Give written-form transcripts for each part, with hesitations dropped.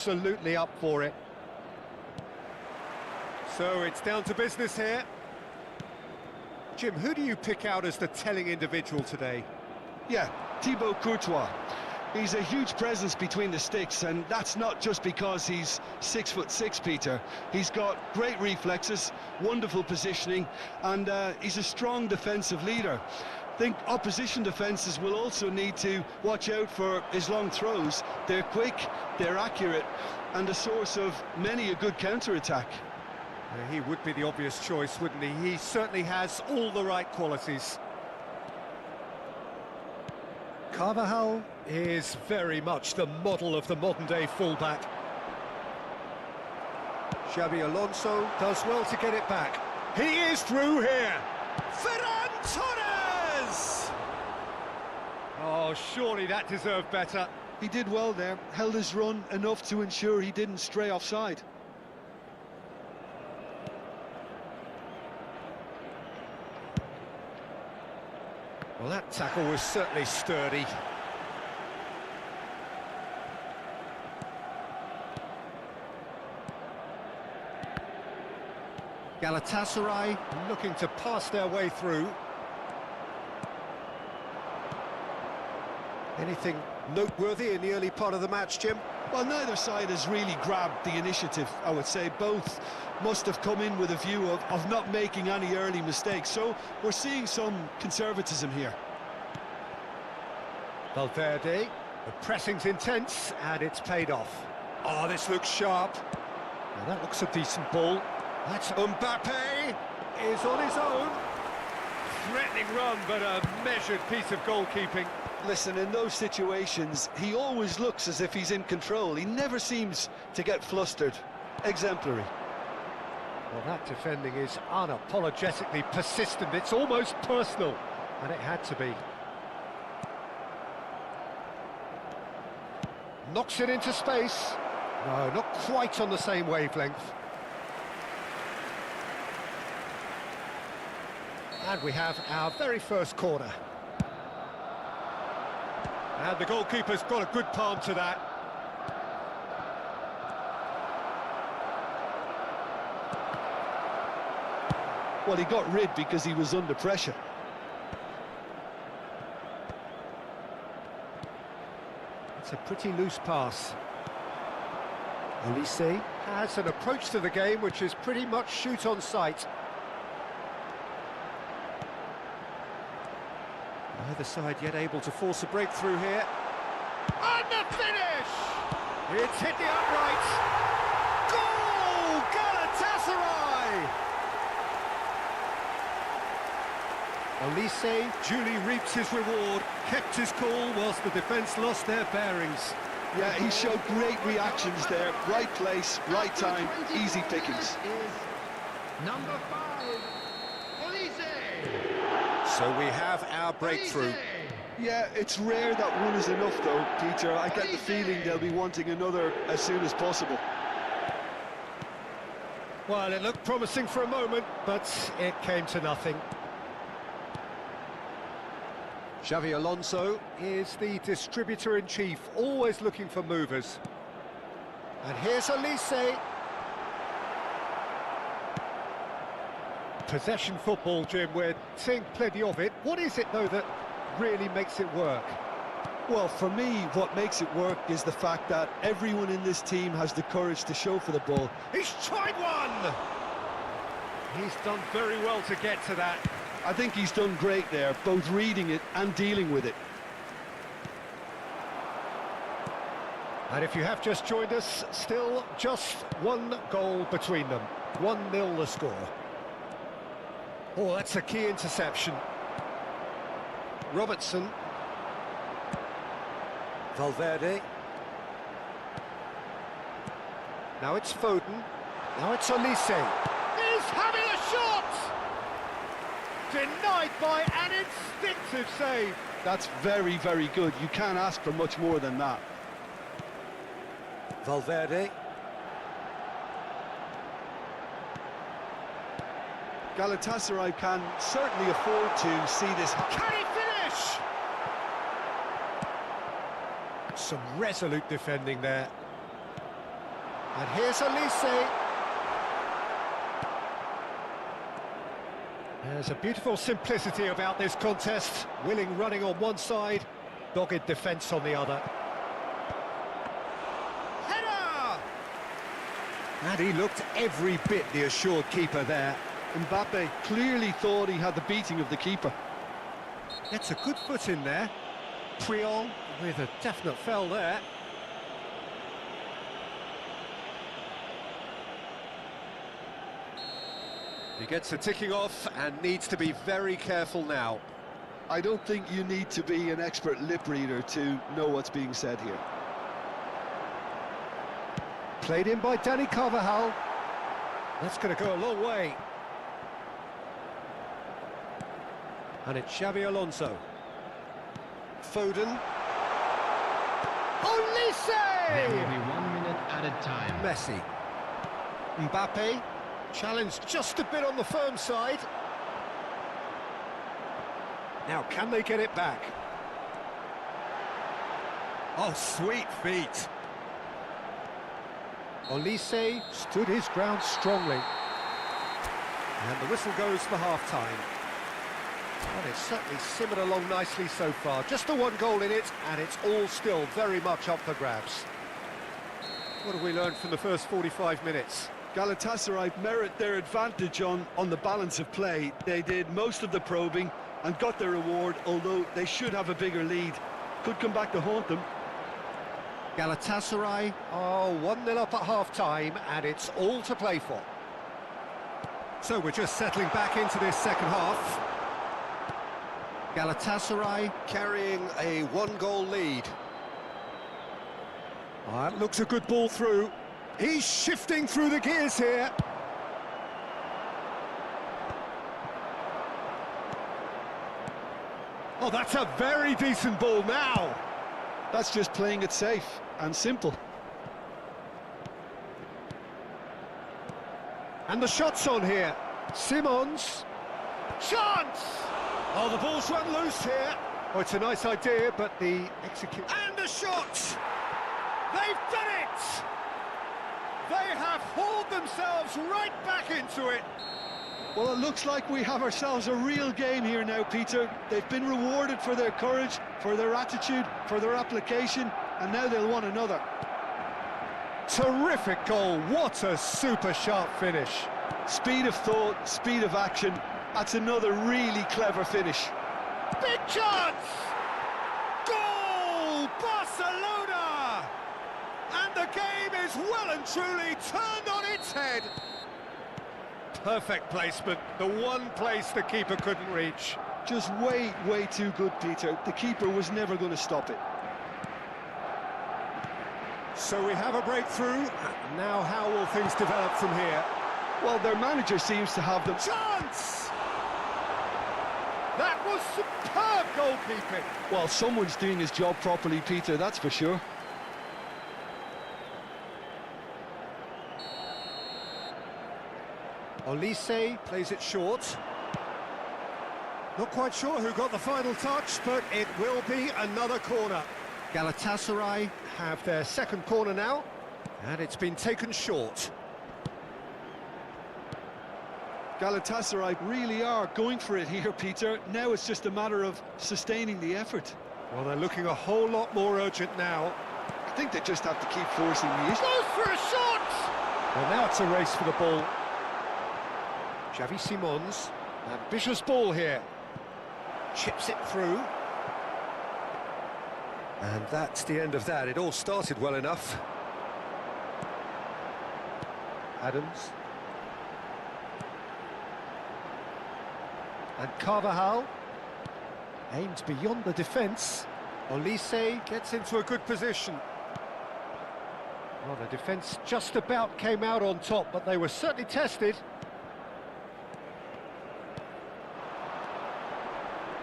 Absolutely up for it. So it's down to business here. Jim, who do you pick out as the telling individual today? Yeah, Thibaut Courtois. He's a huge presence between the sticks, and that's not just because he's 6'6", Peter. He's got great reflexes, wonderful positioning, and he's a strong defensive leader. I think opposition defences will also need to watch out for his long throws. They're quick, they're accurate, and a source of many a good counter-attack. He would be the obvious choice, wouldn't he? He certainly has all the right qualities. Carvajal is very much the model of the modern-day fullback. Xabi Alonso does well to get it back. He is through here. Ferran Torres! Oh, surely that deserved better. He did well there, held his run enough to ensure he didn't stray offside. Well, that tackle was certainly sturdy. Galatasaray looking to pass their way through. Anything noteworthy in the early part of the match, Jim? Well, neither side has really grabbed the initiative, I would say. Both must have come in with a view of not making any early mistakes, so we're seeing some conservatism here. Valverde, the pressing's intense, and it's paid off. Oh, this looks sharp. Well, that looks a decent ball. That's Mbappe is on his own. Threatening run, but a measured piece of goalkeeping. Listen, in those situations, he always looks as if he's in control. He never seems to get flustered. Exemplary. Well, that defending is unapologetically persistent. It's almost personal, and it had to be. Knocks it into space. No, not quite on the same wavelength. And we have our very first corner. And the goalkeeper's got a good palm to that. Well, he got rid because he was under pressure. It's a pretty loose pass. Elise has an approach to the game which is pretty much shoot on sight. Neither side yet able to force a breakthrough here. And the finish! It's hit the upright. Goal! Galatasaray! Elise duly reaps his reward, kept his cool whilst the defence lost their bearings. Yeah, he showed great reactions there. Right place, right time, easy pickings. Number 5, Elise. So we have our breakthrough. Yeah, it's rare that one is enough though, Peter. I get the feeling they'll be wanting another as soon as possible. Well, it looked promising for a moment, but it came to nothing. Xabi Alonso is the distributor-in-chief, always looking for movers. And here's Elise. Possession football, Jim, we're seeing plenty of it. What is it, though, that really makes it work? Well, for me, what makes it work is the fact that everyone in this team has the courage to show for the ball. He's tried one! He's done very well to get to that. I think he's done great there, both reading it and dealing with it. And if you have just joined us, still just one goal between them. 1-0 the score. Oh, that's a key interception. Robertson. Valverde. Now it's Foden. Now it's Elise. He's having a shot! Denied by an instinctive save. That's very, very good. You can't ask for much more than that. Valverde. Galatasaray can certainly afford to see this. Can he finish? Some resolute defending there. And here's Elise. There's a beautiful simplicity about this contest. Willing running on one side, dogged defence on the other. Header! And he looked every bit the assured keeper there. Mbappe clearly thought he had the beating of the keeper. Gets a good foot in there. Puyol with a definite foul there. He gets a ticking off and needs to be very careful now. I don't think you need to be an expert lip reader to know what's being said here. Played in by Dani Carvajal. That's going to go a long way. And it's Xabi Alonso. Foden. Olise! There will be 1 minute added time. Messi. Mbappe. Challenged just a bit on the firm side. Now, can they get it back? Oh, sweet feet. Olise stood his ground strongly. And the whistle goes for half-time. Well, it's certainly simmered along nicely so far. Just the one goal in it, and it's all still very much up for grabs. What have we learned from the first 45 minutes? Galatasaray merit their advantage on the balance of play. They did most of the probing and got their reward, although they should have a bigger lead. Could come back to haunt them. Galatasaray, 1-0 up at half-time, and it's all to play for. So we're just settling back into this second half. Galatasaray carrying a one-goal lead. That looks a good ball through. He's shifting through the gears here. Oh, that's a very decent ball now. That's just playing it safe and simple. And the shot's on here. Simons. Chance! Oh, the ball's run loose here. Oh, it's a nice idea, but the execute... And the shot! They've done it! They have hauled themselves right back into it. Well, it looks like we have ourselves a real game here now, Peter. They've been rewarded for their courage, for their attitude, for their application, and now they'll want another. Terrific goal. What a super sharp finish. Speed of thought, speed of action. That's another really clever finish. Big chance! Goal! Barcelona! And the game is well and truly turned on its head. Perfect placement, the one place the keeper couldn't reach. Just way too good, Peter. The keeper was never going to stop it. So we have a breakthrough. Now how will things develop from here? Well, their manager seems to have them. Chance! That was superb goalkeeping. Well, someone's doing his job properly, Peter, that's for sure. Olise plays it short. Not quite sure who got the final touch, but it will be another corner. Galatasaray have their second corner now, and it's been taken short. Galatasaray really are going for it here, Peter. Now it's just a matter of sustaining the effort. Well, they're looking a whole lot more urgent now. I think they just have to keep forcing the issue. Goes for a shot! Well, now it's a race for the ball. Xavi Simons, ambitious ball here. Chips it through. And that's the end of that. It all started well enough. Adams. And Carvajal aims beyond the defence. Olise gets into a good position. Well, the defence just about came out on top, but they were certainly tested.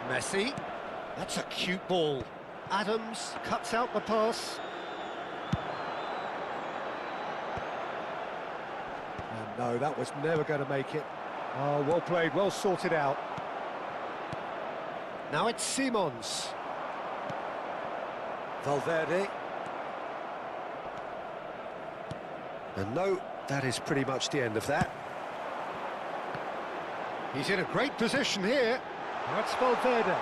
Messi. That's a cute ball. Adams cuts out the pass. And no, that was never going to make it. Oh, well played, well sorted out. Now it's Simons. Valverde. And no, that is pretty much the end of that. He's in a great position here. That's Valverde.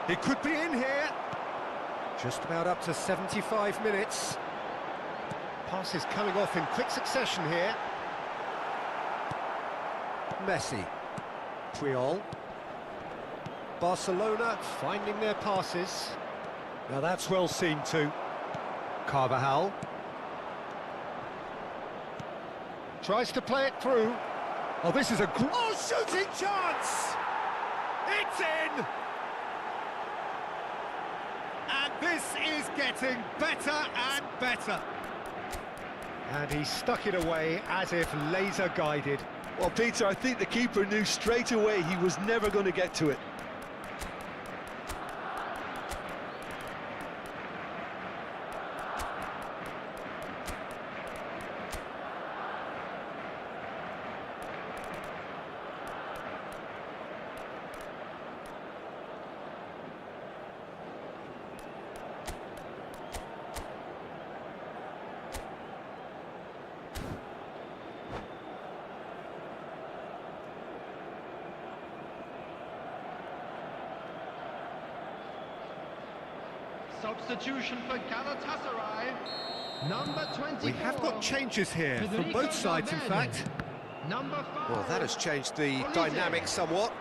He could be in here. Just about up to 75 minutes. Pass is coming off in quick succession here. Messi. Puyol. Barcelona finding their passes. Now that's well seen too. Carvajal. Tries to play it through. Oh, this is a... Oh, shooting chance! It's in! And this is getting better and better. And he stuck it away as if laser guided. Well, Peter, I think the keeper knew straight away he was never going to get to it. Substitution for Galatasaray. Number 24. We have got changes here from both sides, in fact. Number 5. Well, that has changed the dynamic somewhat.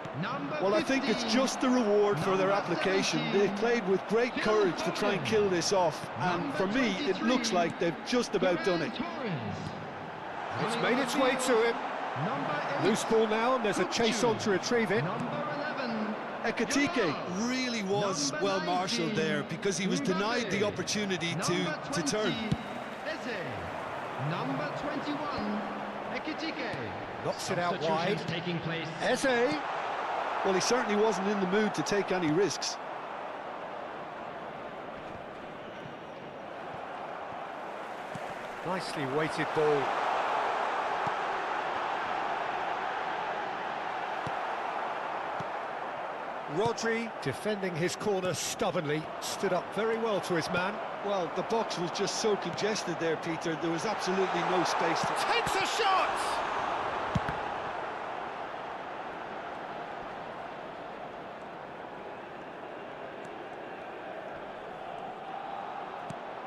Well, I think it's just the reward for their application. They played with great courage to try and kill this off. And for me, it looks like they've just about done it. It's made its way to him. Loose ball now, and there's a chase on to retrieve it. Ekitike really was well marshalled there because he was denied the opportunity to turn. Number 21, Ekitike. Knocks it out wide. Taking place. Eze. Well, he certainly wasn't in the mood to take any risks. Nicely weighted ball. Rodri, defending his corner stubbornly, stood up very well to his man. Well, the box was just so congested there, Peter. There was absolutely no space to... Takes a shot!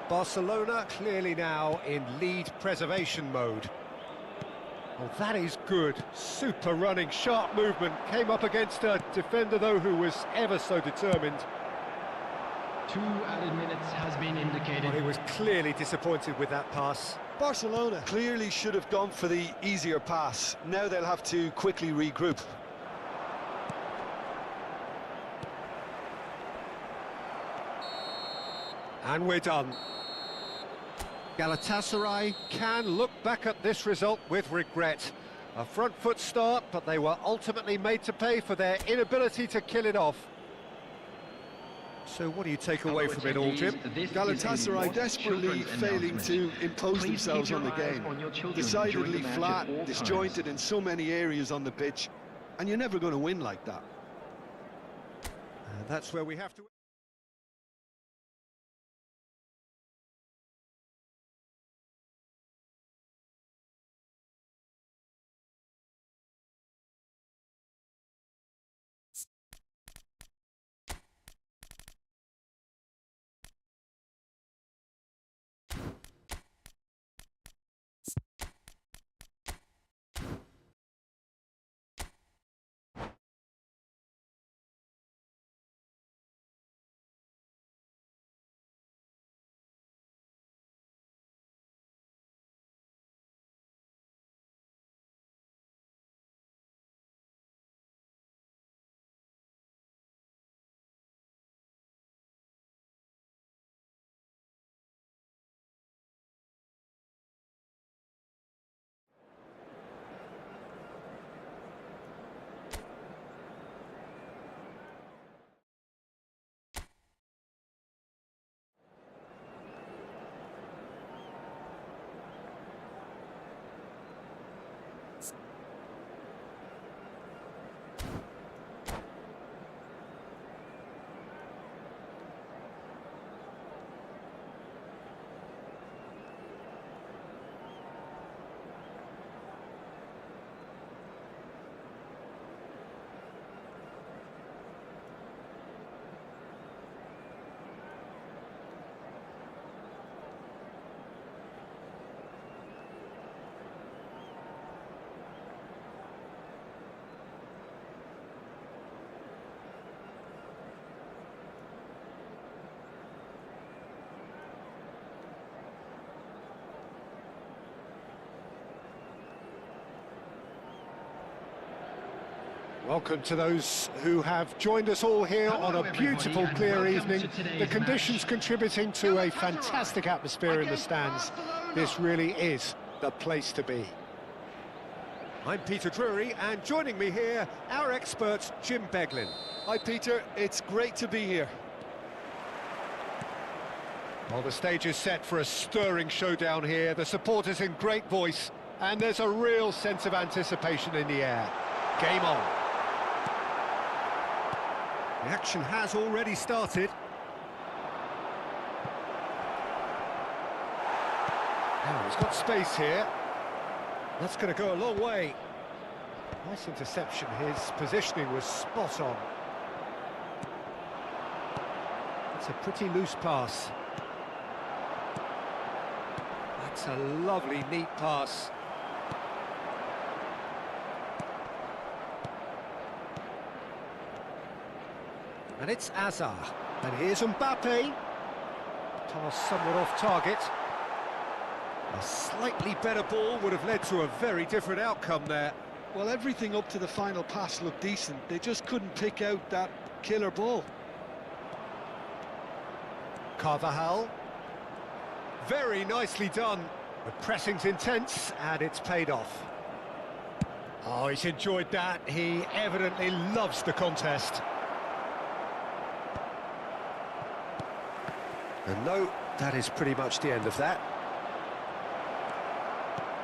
Barcelona clearly now in lead preservation mode. Well, that is good. Super running, sharp movement. Came up against a defender, though, who was ever so determined. 2 added minutes has been indicated. Well, he was clearly disappointed with that pass. Barcelona clearly should have gone for the easier pass. Now they'll have to quickly regroup. And we're done. Galatasaray can look back at this result with regret. A front foot start, but they were ultimately made to pay for their inability to kill it off. So what do you take away from it all, Jim? Galatasaray desperately failing to impose themselves on the game. Decidedly flat, disjointed in so many areas on the pitch, and you're never going to win like that. And that's where we have to... Welcome to those who have joined us all here on a beautiful, clear evening. The conditions contributing to a fantastic atmosphere in the stands. This really is the place to be. I'm Peter Drury, and joining me here, our expert, Jim Beglin. Hi Peter, it's great to be here. Well, the stage is set for a stirring showdown here. The supporters in great voice, and there's a real sense of anticipation in the air. Game on. The action has already started. Now he's got space here. That's going to go a long way. Nice interception. His positioning was spot on. It's a pretty loose pass. That's a lovely, neat pass. And it's Azar. And here's Mbappe. Pass somewhat off target. A slightly better ball would have led to a very different outcome there. Well, everything up to the final pass looked decent. They just couldn't pick out that killer ball. Carvajal. Very nicely done. The pressing's intense, and it's paid off. Oh, he's enjoyed that. He evidently loves the contest. And no, that is pretty much the end of that.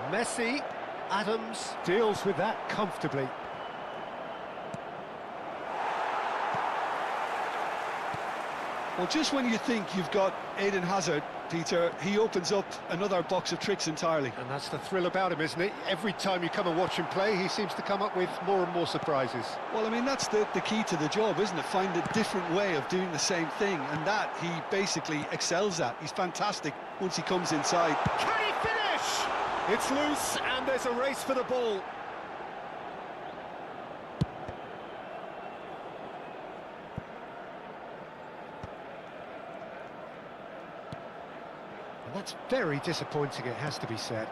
Messi, Adams deals with that comfortably. Well, just when you think you've got Eden Hazard, Peter, he opens up another box of tricks entirely. And that's the thrill about him, isn't it? Every time you come and watch him play, he seems to come up with more and more surprises. Well, I mean, that's the key to the job, isn't it? Find a different way of doing the same thing, and that he basically excels at. He's fantastic once he comes inside. Can he finish? It's loose, and there's a race for the ball. That's very disappointing, it has to be said.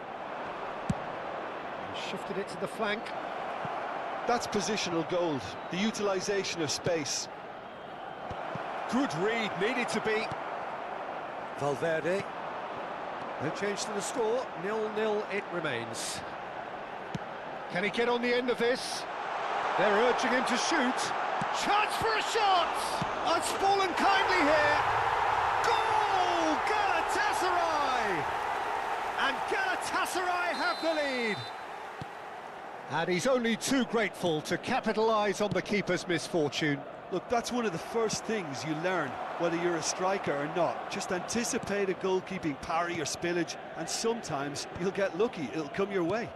He shifted it to the flank. That's positional gold, the utilisation of space. Good read, needed to be. Valverde. No change to the score, 0-0 it remains. Can he get on the end of this? They're urging him to shoot. Chance for a shot! Oh, it's fallen kindly here. Goal! Galatasaray! And Galatasaray have the lead. And he's only too grateful to capitalise on the keeper's misfortune. Look, that's one of the first things you learn, whether you're a striker or not. Just anticipate a goalkeeping parry or spillage, and sometimes you'll get lucky, it'll come your way.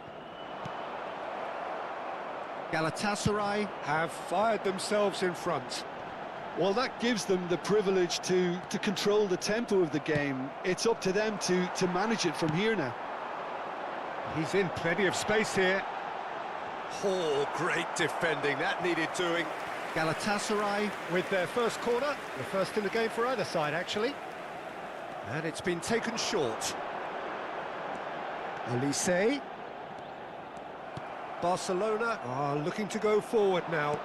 Galatasaray have fired themselves in front. Well, that gives them the privilege to control the tempo of the game. It's up to them to manage it from here now. He's in plenty of space here. Oh, great defending, that needed doing. Galatasaray with their first corner, the first in the game for either side, actually. And it's been taken short. Elise. Barcelona are looking to go forward now.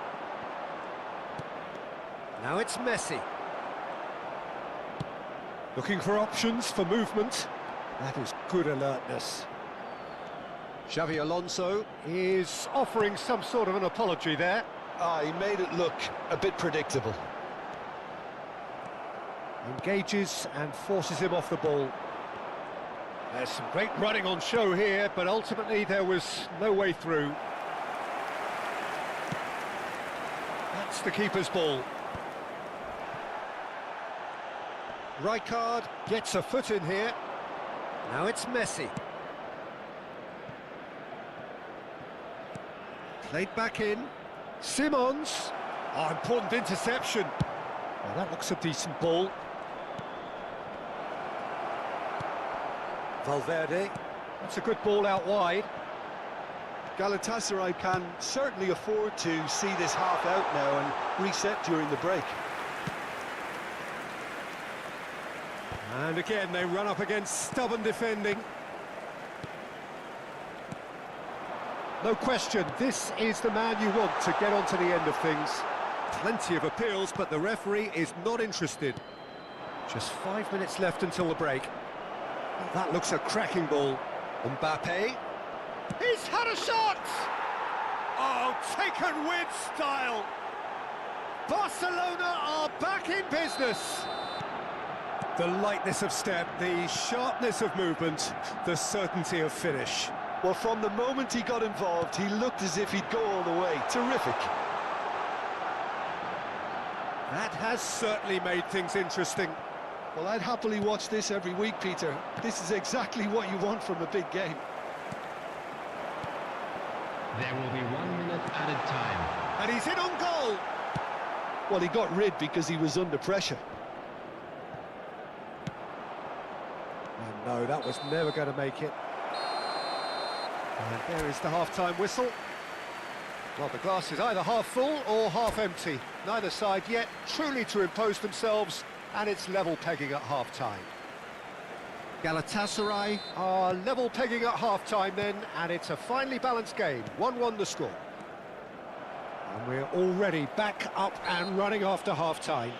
Now it's Messi. Looking for options for movement. That is good alertness. Xavi Alonso is offering some sort of an apology there. He made it look a bit predictable. Engages and forces him off the ball. There's some great running on show here, but ultimately there was no way through. That's the keeper's ball. Rijkaard gets a foot in here. Now it's Messi. Played back in. Simons. Oh, important interception. Well, that looks a decent ball. Valverde. That's a good ball out wide. Galatasaray can certainly afford to see this half out now and reset during the break. And again, they run up against stubborn defending. No question, this is the man you want to get onto the end of things. Plenty of appeals, but the referee is not interested. Just 5 minutes left until the break. That looks a cracking ball. Mbappe. He's had a shot! Oh, taken with style! Barcelona are back in business. The lightness of step, the sharpness of movement, the certainty of finish. Well, from the moment he got involved, he looked as if he'd go all the way. Terrific. That has certainly made things interesting. Well, I'd happily watch this every week, Peter. This is exactly what you want from a big game. There will be 1 minute added time. And he's in on goal. Well, he got rid because he was under pressure. Oh, no, that was never going to make it. And there is the half-time whistle. Well, the glass is either half full or half empty. Neither side yet truly to impose themselves, and it's level pegging at half-time. Galatasaray are level pegging at half-time then, and it's a finely balanced game. 1-1 the score. And we're already back up and running after half-time.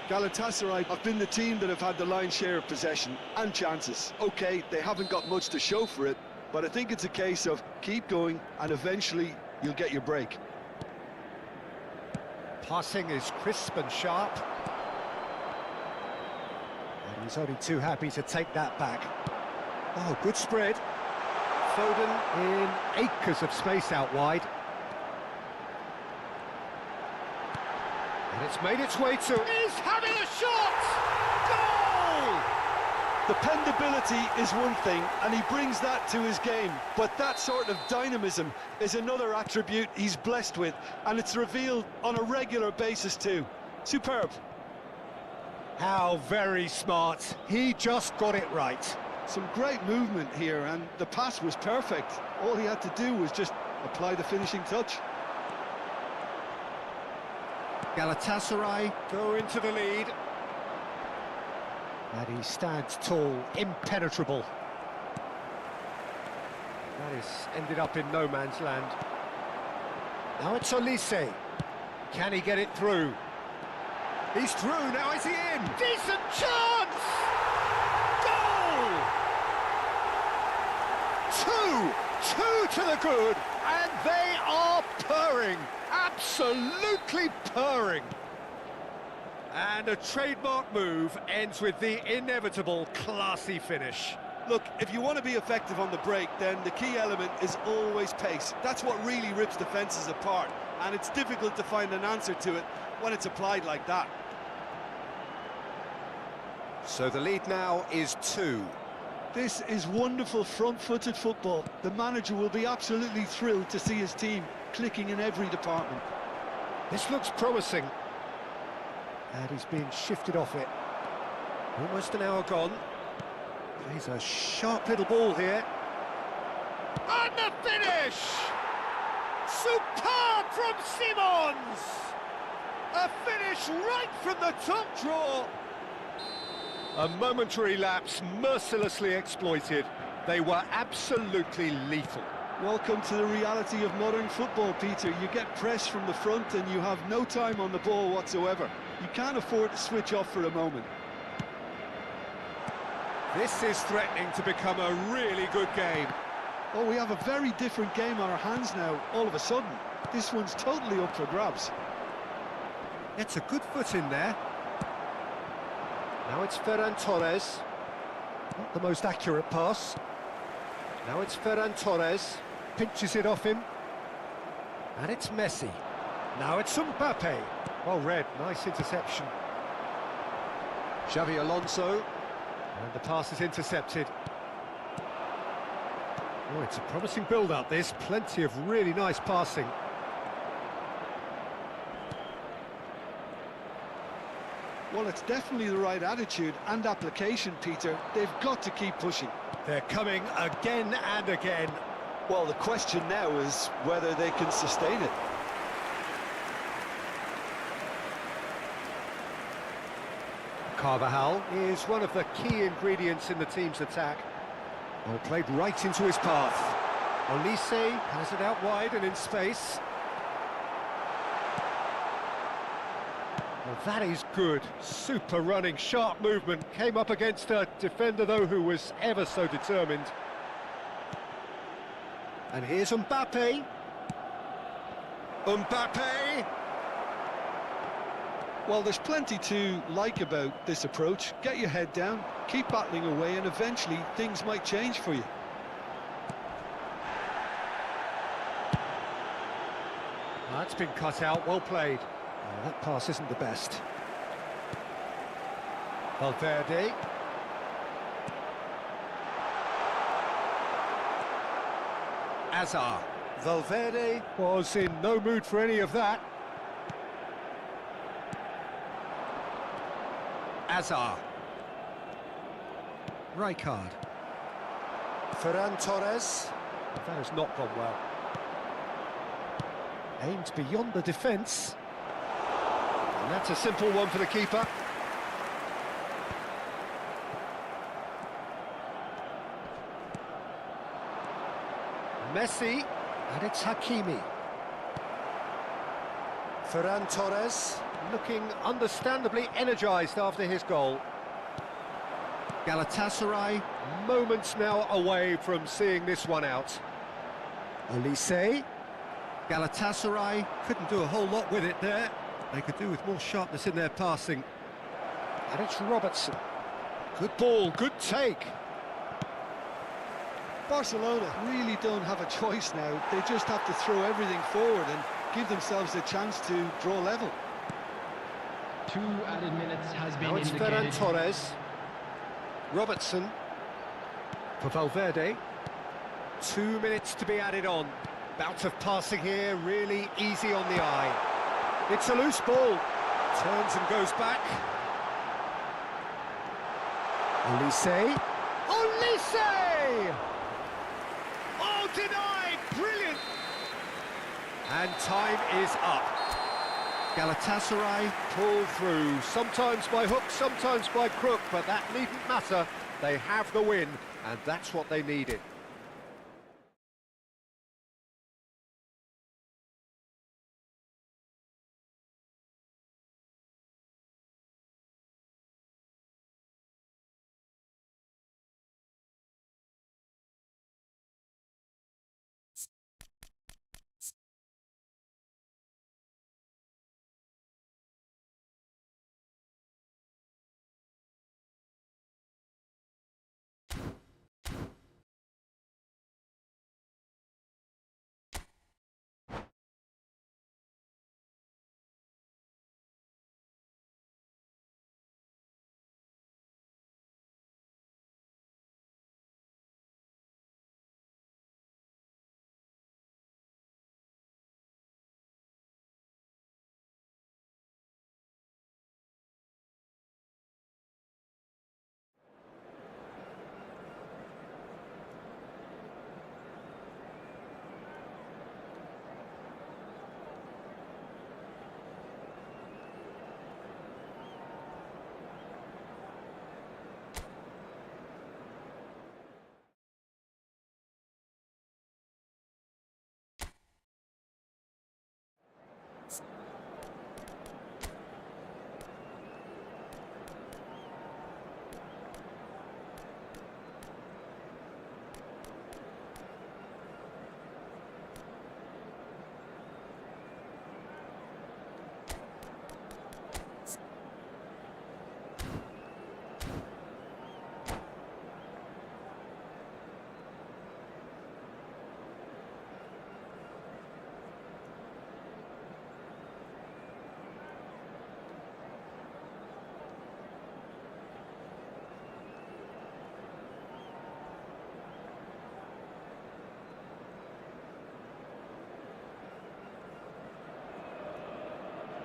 Galatasaray have been the team that have had the lion's share of possession and chances. OK, they haven't got much to show for it, but I think it's a case of keep going and eventually you'll get your break. Passing is crisp and sharp. And he's only too happy to take that back. Oh, good spread. Foden in acres of space out wide. And it's made its way to... He's having a shot! Goal! Dependability is one thing, and he brings that to his game, but that sort of dynamism is another attribute he's blessed with, and it's revealed on a regular basis too. Superb. How very smart. He just got it right. Some great movement here, and the pass was perfect. All he had to do was just apply the finishing touch. Galatasaray go into the lead. And he stands tall, impenetrable. That is ended up in no man's land. Now it's Olise. Can he get it through? He's through, now is he in? Decent chance! Goal! Two to the good, and they are purring. Absolutely purring. And a trademark move ends with the inevitable classy finish. Look, if you want to be effective on the break, then the key element is always pace. That's what really rips defences apart, and it's difficult to find an answer to it when it's applied like that. So the lead now is 2. This is wonderful front-footed football. The manager will be absolutely thrilled to see his team clicking in every department. This looks promising. And he's being shifted off it. Almost an hour gone. He's a sharp little ball here. And the finish! Superb from Simons! A finish right from the top draw. A momentary lapse mercilessly exploited. They were absolutely lethal. Welcome to the reality of modern football, Peter. You get pressed from the front and you have no time on the ball whatsoever. You can't afford to switch off for a moment. This is threatening to become a really good game. Oh, we have a very different game on our hands now, all of a sudden. This one's totally up for grabs. It's a good foot in there. Now it's Ferran Torres. Not the most accurate pass. Now it's Ferran Torres. Pinches it off him. And it's Messi. Now it's Mbappe. Well read, nice interception. Xavi Alonso. And the pass is intercepted. Oh, it's a promising build-up, this. Plenty of really nice passing. Well, it's definitely the right attitude and application, Peter. They've got to keep pushing. They're coming again and again. Well, the question now is whether they can sustain it. Carvajal is one of the key ingredients in the team's attack. Well, played right into his path. Olise has it out wide and in space. Well, that is good. Super running, sharp movement. Came up against a defender, though, who was ever so determined. And here's Mbappe. Mbappe! Well, there's plenty to like about this approach. Get your head down, keep battling away, and eventually things might change for you. That's been cut out, well played. Oh, that pass isn't the best. Valverde. Azar. Valverde was in no mood for any of that. Azar. Rijkaard. Ferran Torres. That has not gone well. Aimed beyond the defence. And that's a simple one for the keeper. Messi, and it's Hakimi. Ferran Torres, looking understandably energised after his goal. Galatasaray, moments now away from seeing this one out. Olise. Galatasaray couldn't do a whole lot with it there. They could do with more sharpness in their passing. And it's Robertson. Good ball, good take. Barcelona really don't have a choice now. They just have to throw everything forward and give themselves a chance to draw level. 2 added minutes has been Now it's indicated. Ferran Torres. Robertson. For Valverde. 2 minutes to be added on. Bout of passing here, really easy on the eye. It's a loose ball. Turns and goes back. Olise. Olise! Oh, denied! Brilliant! And time is up. Galatasaray pull through, sometimes by hook, sometimes by crook, but that needn't matter. They have the win, and that's what they needed.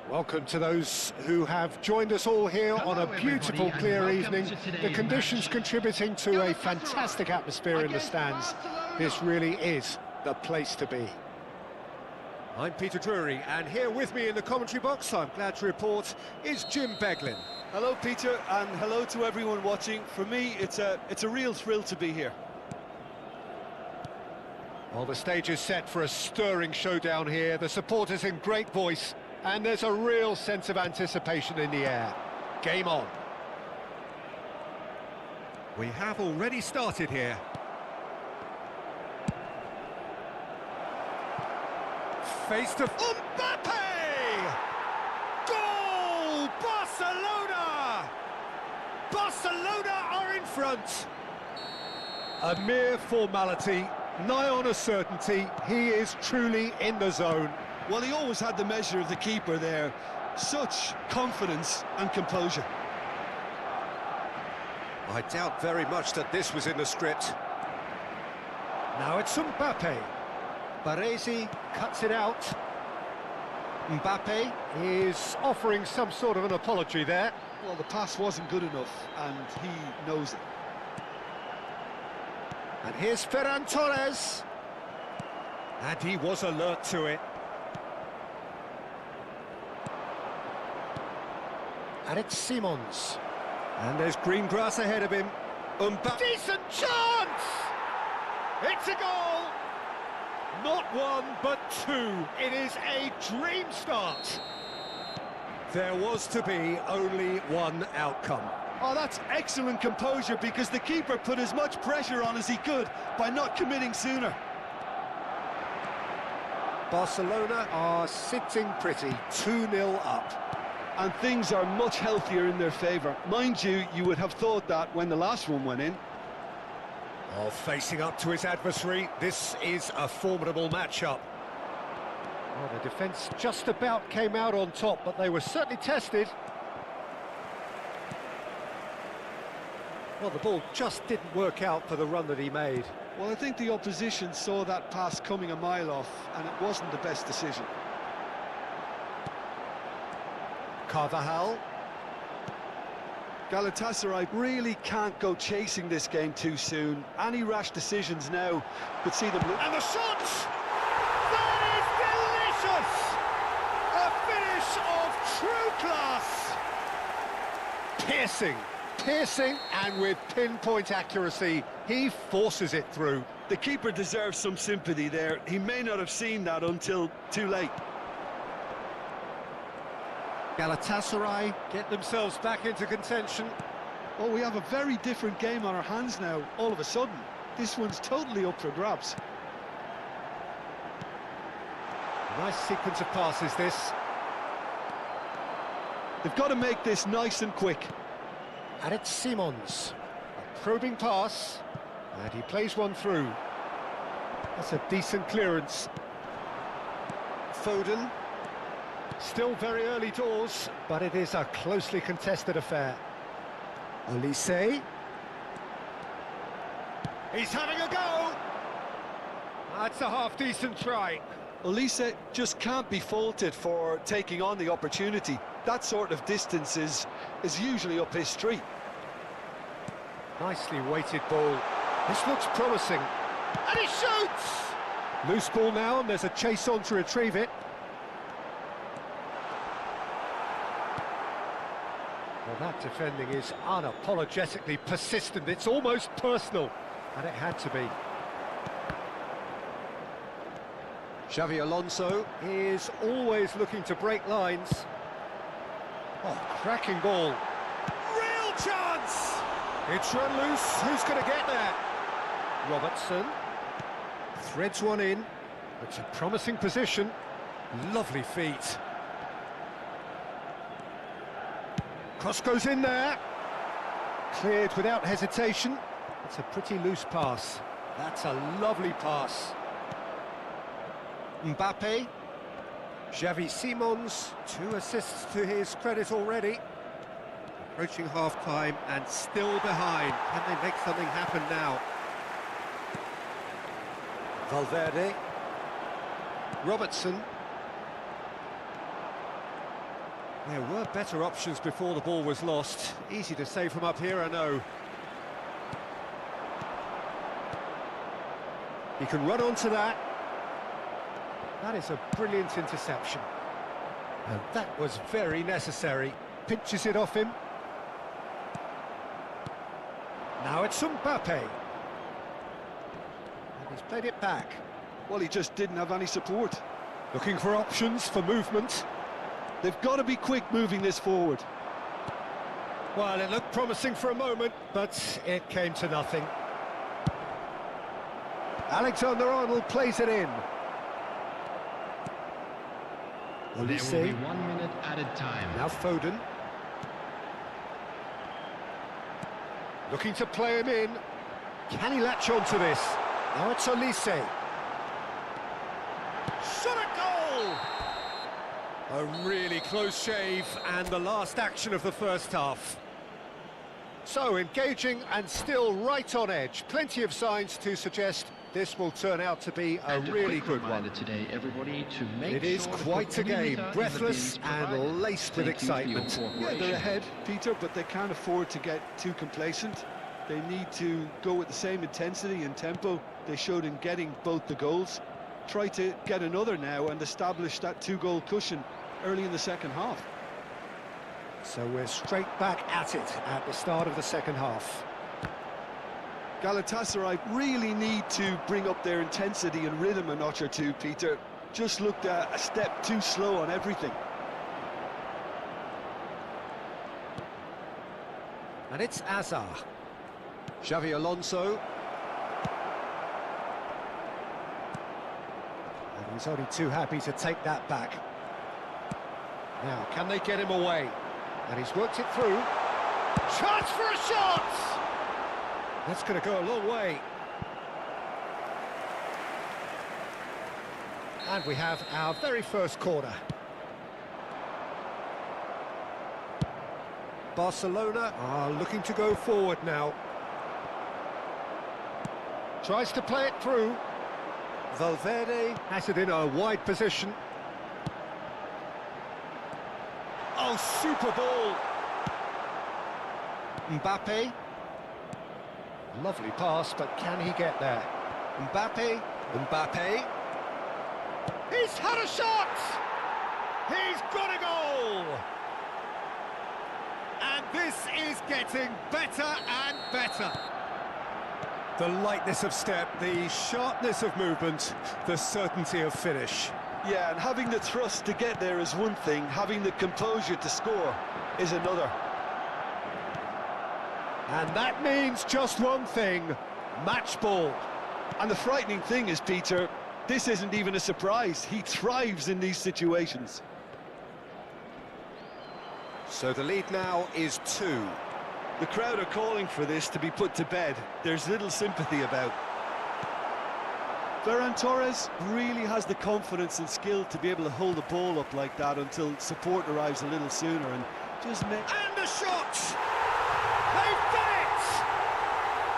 Welcome to those who have joined us all here on a beautiful, clear evening. The conditions contributing to a fantastic atmosphere in the stands. This really is the place to be. I'm Peter Drury, and here with me in the commentary box, I'm glad to report, is Jim Beglin. Hello, Peter, and hello to everyone watching. For me, it's a real thrill to be here. Well, the stage is set for a stirring showdown here. The supporters in great voice, and there's a real sense of anticipation in the air. Game on. We have already started here. Face to Mbappe! Goal! Barcelona! Barcelona are in front. A mere formality, nigh on a certainty. He is truly in the zone. Well, he always had the measure of the keeper there. Such confidence and composure. I doubt very much that this was in the script. Now it's Mbappe. Baresi cuts it out. Mbappe is offering some sort of an apology there. Well, the pass wasn't good enough, and he knows it. And here's Ferran Torres. And he was alert to it. And it's Simons. And there's green grass ahead of him. Mbappe. Decent chance! It's a goal! Not one, but two. It is a dream start. There was to be only one outcome. Oh, that's excellent composure, because the keeper put as much pressure on as he could by not committing sooner. Barcelona are sitting pretty, 2-0 up. And things are much healthier in their favour. Mind you, you would have thought that when the last one went in. Oh, facing up to his adversary, this is a formidable matchup. Well, the defence just about came out on top, but they were certainly tested. Well, the ball just didn't work out for the run that he made. Well, I think the opposition saw that pass coming a mile off, and it wasn't the best decision. Carvajal. Galatasaray really can't go chasing this game too soon. Any rash decisions now could see them... And the shot! That is delicious! A finish of true class! Piercing, and with pinpoint accuracy, he forces it through. The keeper deserves some sympathy there. He may not have seen that until too late. Galatasaray get themselves back into contention. Oh, we have a very different game on our hands now, all of a sudden. This one's totally up for grabs. Nice sequence of passes, this. They've got to make this nice and quick. And it's Simons. A probing pass. And he plays one through. That's a decent clearance. Foden. Still very early doors, but it is a closely contested affair. Olise. He's having a go! That's a half-decent try. Olise just can't be faulted for taking on the opportunity. That sort of distance is usually up his street. Nicely weighted ball. This looks promising. And he shoots! Loose ball now, and there's a chase on to retrieve it. Well, that defending is unapologetically persistent. It's almost personal, and it had to be. Xavi Alonso is always looking to break lines. Oh, cracking ball. Real chance! It's run loose. Who's going to get there? Robertson threads one in. It's a promising position. Lovely feet. Cross goes in there. Cleared without hesitation. It's a pretty loose pass. That's a lovely pass. Mbappe. Xavi Simons, 2 assists to his credit already. Approaching half-time and still behind. Can they make something happen now? Valverde. Robertson. There were better options before the ball was lost. Easy to say from up here, I know. He can run onto that. That is a brilliant interception. And that was very necessary. Pinches it off him. Now it's Mbappe. And he's played it back. Well, he just didn't have any support. Looking for options for movement. They've got to be quick moving this forward. Well, it looked promising for a moment, but it came to nothing. Alexander-Arnold plays it in. There will be 1 minute added time. Now Foden. Looking to play him in. Can he latch on to this? Now it's Olise. Shot a goal! A really close shave, and the last action of the first half. So, engaging and still right on edge. Plenty of signs to suggest this will turn out to be a really good one. Today, everybody, to make It is sure quite a game, breathless and provided. laced with excitement. Yeah, they're ahead, Peter, but they can't afford to get too complacent. They need to go with the same intensity and tempo they showed in getting both the goals. Try to get another now and establish that 2-goal cushion early in the second half. So we're straight back at it at the start of the second half. Galatasaray really need to bring up their intensity and rhythm a notch or two, Peter. Just looked a step too slow on everything. And it's Azar. Xavi Alonso. And he's only too happy to take that back. Now, can they get him away? And he's worked it through. Chance for a shot! That's going to go a long way. And we have our very first corner. Barcelona are looking to go forward now. Tries to play it through. Valverde has it in a wide position. Oh, super ball! Mbappe. Lovely pass, but can he get there? Mbappe. He's had a shot! He's got a goal! And this is getting better and better. The lightness of step, the sharpness of movement, the certainty of finish. Yeah, and having the thrust to get there is one thing, having the composure to score is another. And that means just one thing, match ball. And the frightening thing is, Peter, this isn't even a surprise. He thrives in these situations. So the lead now is 2. The crowd are calling for this to be put to bed. There's little sympathy about. Ferran Torres really has the confidence and skill to be able to hold the ball up like that until support arrives a little sooner and just make... And a shot! They've done it!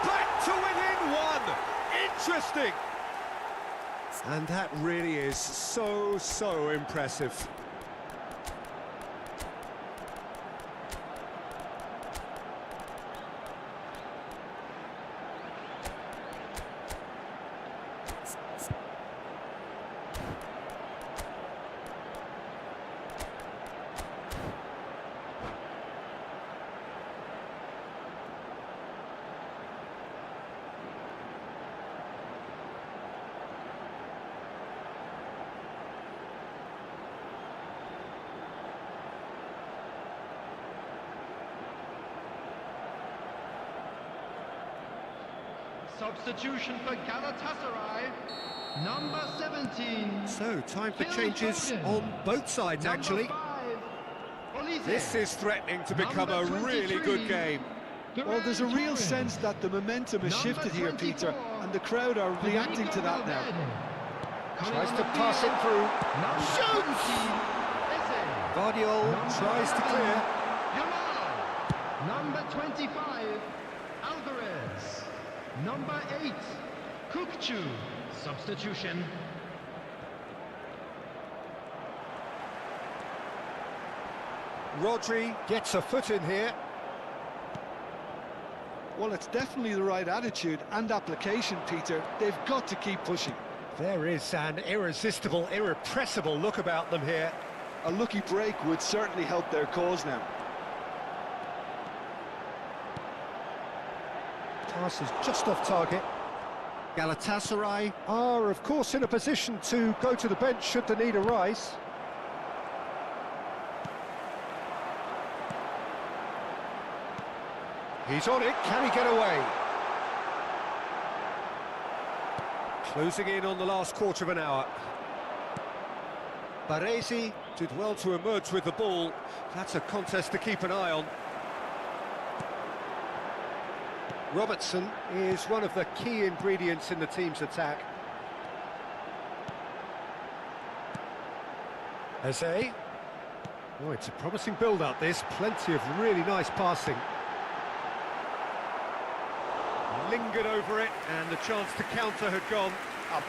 Back to within 1! Interesting! And that really is so impressive. Substitution for Galatasaray, number 17. So, time for changes on both sides, actually. This is threatening to become a really good game. Well, there's a real sense that the momentum has shifted here, Peter, and the crowd are reacting to that now. Tries to pass it through. Shoots! Guardiola tries to clear. Number 25, Alvarez. Number 8, Kukçu. Substitution. Rodri gets a foot in here. Well, it's definitely the right attitude and application, Peter. They've got to keep pushing. There is an irresistible, irrepressible look about them here. A lucky break would certainly help their cause now. Pass is just off target. Galatasaray are, of course, in a position to go to the bench should the need arise. He's on it, can he get away? Closing in on the last quarter of an hour. Baresi did well to emerge with the ball. That's a contest to keep an eye on. Robertson is one of the key ingredients in the team's attack. Eze. Oh, it's a promising build-up, this. Plenty of really nice passing. Lingered over it, and the chance to counter had gone.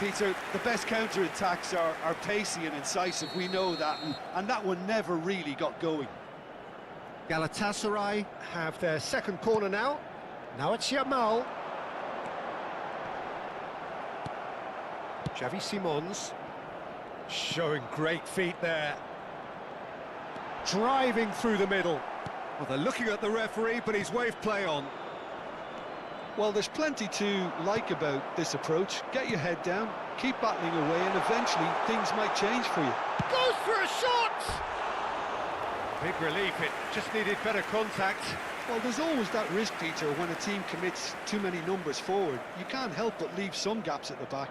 Peter, the best counter-attacks are pacey and incisive, we know that, and that one never really got going. Galatasaray have their second corner now. Now it's Yamal. Xavi Simons. Showing great feet there. Driving through the middle. Well, they're looking at the referee, but he's waved play on. Well, there's plenty to like about this approach. Get your head down, keep battling away, and eventually things might change for you. Goes for a shot! Big relief, it just needed better contact. Well, there's always that risk, Peter, when a team commits too many numbers forward. You can't help but leave some gaps at the back.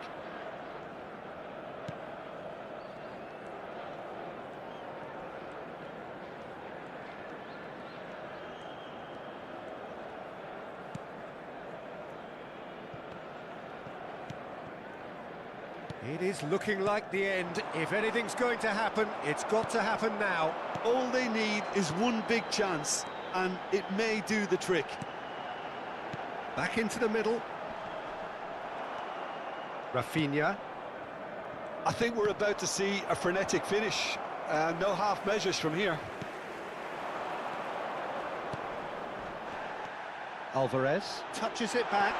It is looking like the end. If anything's going to happen, it's got to happen now. All they need is one big chance, and it may do the trick. Back into the middle. Rafinha. I think we're about to see a frenetic finish. No half measures from here. Alvarez touches it back.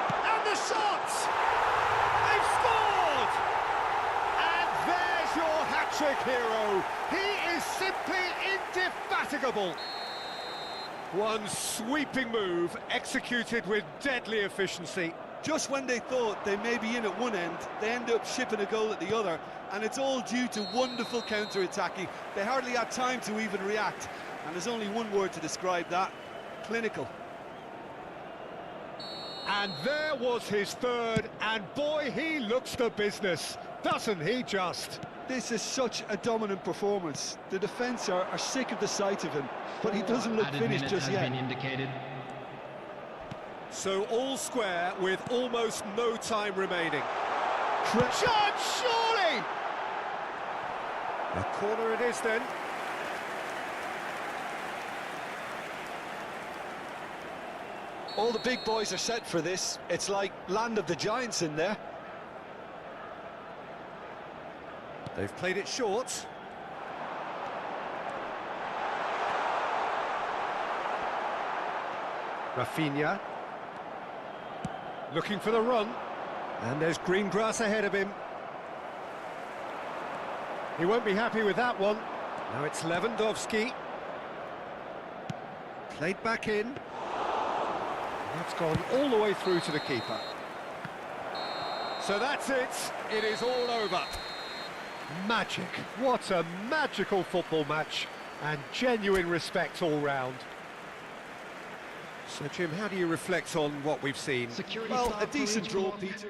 And the shot! They've scored! And there's your hat-trick hero. He is simply indefatigable. One sweeping move, executed with deadly efficiency. Just when they thought they may be in at one end, they end up shipping a goal at the other, and it's all due to wonderful counter-attacking. They hardly had time to even react, and there's only one word to describe that: clinical. And there was his third, and boy, he looks the business, doesn't he just? This is such a dominant performance. The defence are sick of the sight of him, but he doesn't look finished just yet. So all square with almost no time remaining. Shot, surely! A corner it is then. All the big boys are set for this. It's like land of the giants in there. They've played it short. Rafinha. Looking for the run. And there's green grass ahead of him. He won't be happy with that one. Now it's Lewandowski. Played back in. That's gone all the way through to the keeper. So that's it. It is all over. Magic. What a magical football match. And genuine respect all round. So, Jim, how do you reflect on what we've seen? Well, a decent draw, Peter.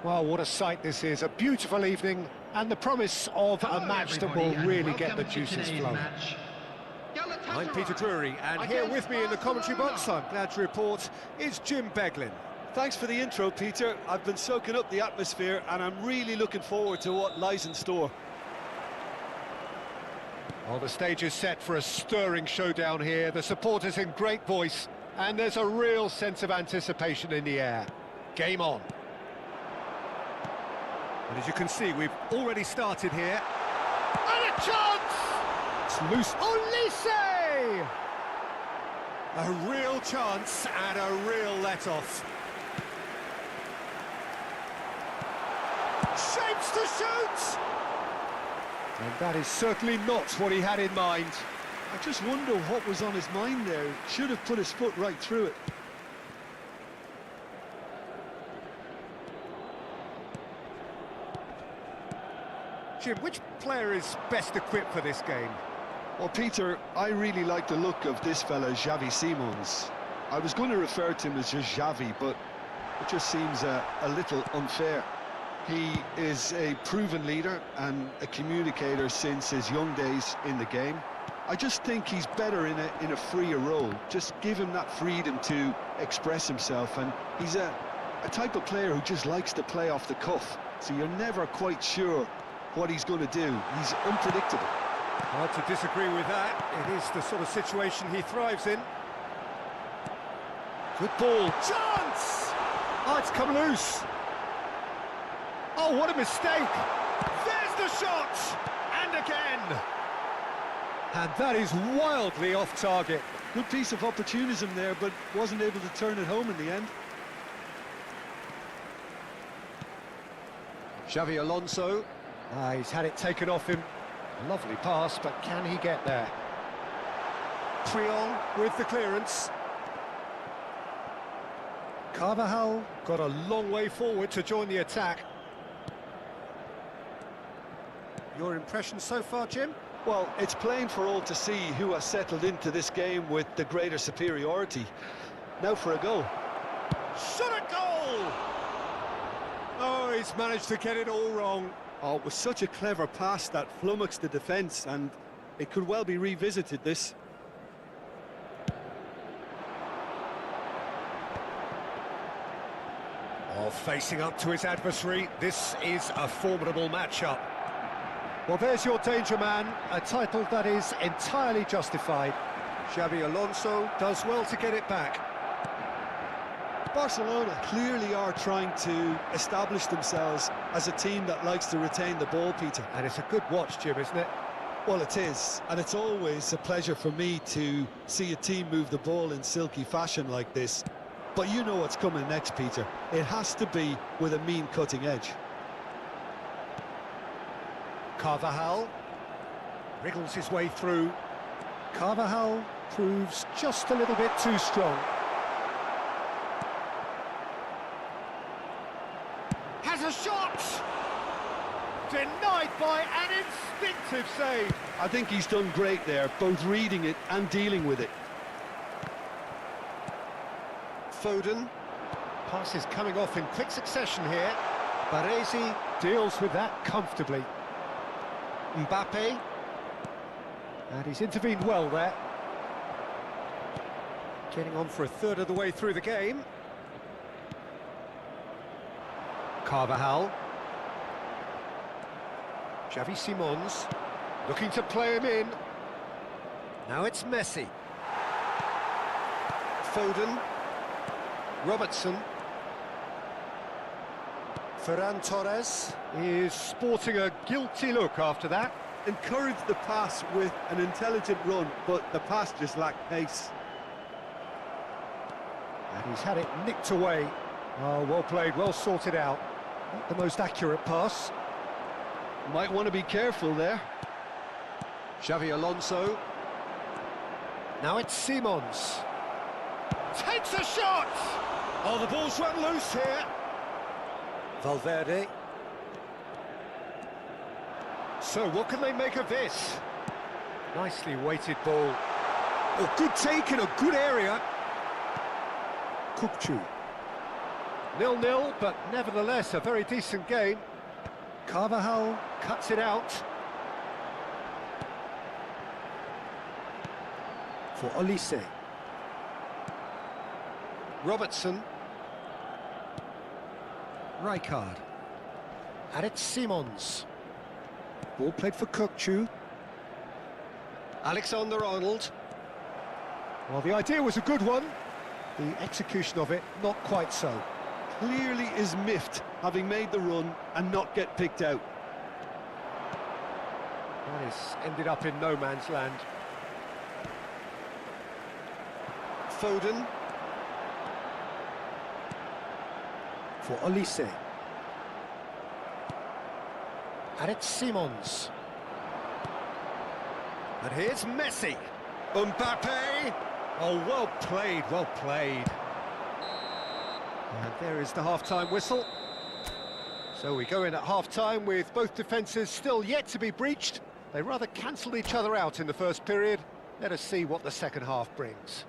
Well, what a sight this is. A beautiful evening and the promise of a Hello, match that everybody, will and really get welcome the to juices today's flowing. match. I'm Peter Drury, and here with me in the commentary box, I'm glad to report, is Jim Beglin. Thanks for the intro, Peter. I've been soaking up the atmosphere and I'm really looking forward to what lies in store. Well, the stage is set for a stirring showdown here. The supporters in great voice, and there's a real sense of anticipation in the air. Game on. And as you can see, we've already started here. And a chance! It's loose. Olise! A real chance and a real let-off. Shapes to shoot! And that is certainly not what he had in mind. I just wonder what was on his mind there. Should have put his foot right through it. Jim, which player is best equipped for this game? Well, Peter, I really like the look of this fella, Xavi Simons. I was going to refer to him as just Xavi, but it just seems a little unfair. He is a proven leader and a communicator since his young days in the game. I just think he's better in a freer role. Just give him that freedom to express himself, and he's a type of player who just likes to play off the cuff, so you're never quite sure what he's going to do. He's unpredictable. Hard to disagree with that. It is the sort of situation he thrives in. Good ball. Chance! Oh, it's come loose. Oh, what a mistake! There's the shot! And again! And that is wildly off target. Good piece of opportunism there, but wasn't able to turn it home in the end. Xavi Alonso. He's had it taken off him. Lovely pass, but can he get there? Triol with the clearance. Carvajal got a long way forward to join the attack. Your impression so far, Jim? Well, it's plain for all to see who has settled into this game with the greater superiority. Now for a goal. Shot a goal! Oh, he's managed to get it all wrong. Oh, it was such a clever pass that flummoxed the defence, and it could well be revisited, this. Oh, facing up to his adversary, this is a formidable matchup. Well, there's your danger man, a title that is entirely justified. Xavi Alonso does well to get it back. Barcelona clearly are trying to establish themselves as a team that likes to retain the ball, Peter. And it's a good watch, Jim, isn't it? Well, it is, and it's always a pleasure for me to see a team move the ball in silky fashion like this. But you know what's coming next, Peter. It has to be with a mean cutting edge. Carvajal wriggles his way through. Carvajal proves just a little bit too strong. Has a shot! Denied by an instinctive save. I think he's done great there, both reading it and dealing with it. Foden. Pass is coming off in quick succession here. Baresi deals with that comfortably. Mbappe. And he's intervened well there. Getting on for a third of the way through the game. Carvajal. Xavi Simons looking to play him in. Now it's Messi. Foden. Robertson. Ferran Torres is sporting a guilty look after that. Encouraged the pass with an intelligent run, but the pass just lacked pace. And he's had it nicked away. Oh, well played, well sorted out. Not the most accurate pass. Might want to be careful there. Xavi Alonso. Now it's Simons. Takes a shot! Oh, the ball's run loose here. Valverde. So, what can they make of this? Nicely weighted ball. Oh, good take in a good area. Kupchu. 0-0, but nevertheless a very decent game. Carvajal cuts it out. For Olise. Robertson. Rijkaard. And it's Simons. Ball played for Kukçu. Alexander-Arnold. Well, the idea was a good one. The execution of it, not quite so. Clearly is miffed, having made the run and not get picked out. That is ended up in no man's land. Foden. For Olise. And it's Simons. And here's Messi. Mbappe. Oh, well played, well played. And there is the half-time whistle. So we go in at half-time with both defences still yet to be breached. They rather cancelled each other out in the first period. Let us see what the second half brings.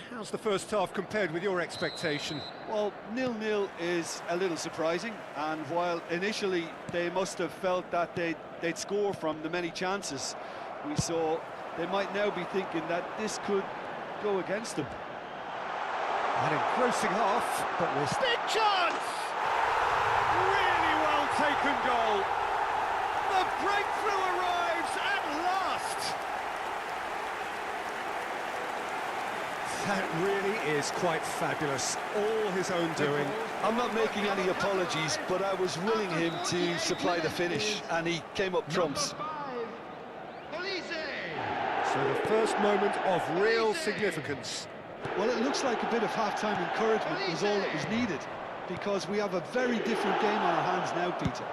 How's the first half compared with your expectation? Well, 0-0 is a little surprising, and while initially they must have felt that they'd score from the many chances we saw, they might now be thinking that this could go against them. An engrossing half, but with big chance! Really well taken goal. The breakthrough arrives at last. That really is quite fabulous. All his own doing. I'm not making any apologies, but I was willing him to supply the finish, and he came up trumps. So the first moment of real significance. Well, it looks like a bit of half-time encouragement was all that was needed, because we have a very different game on our hands now, Peter.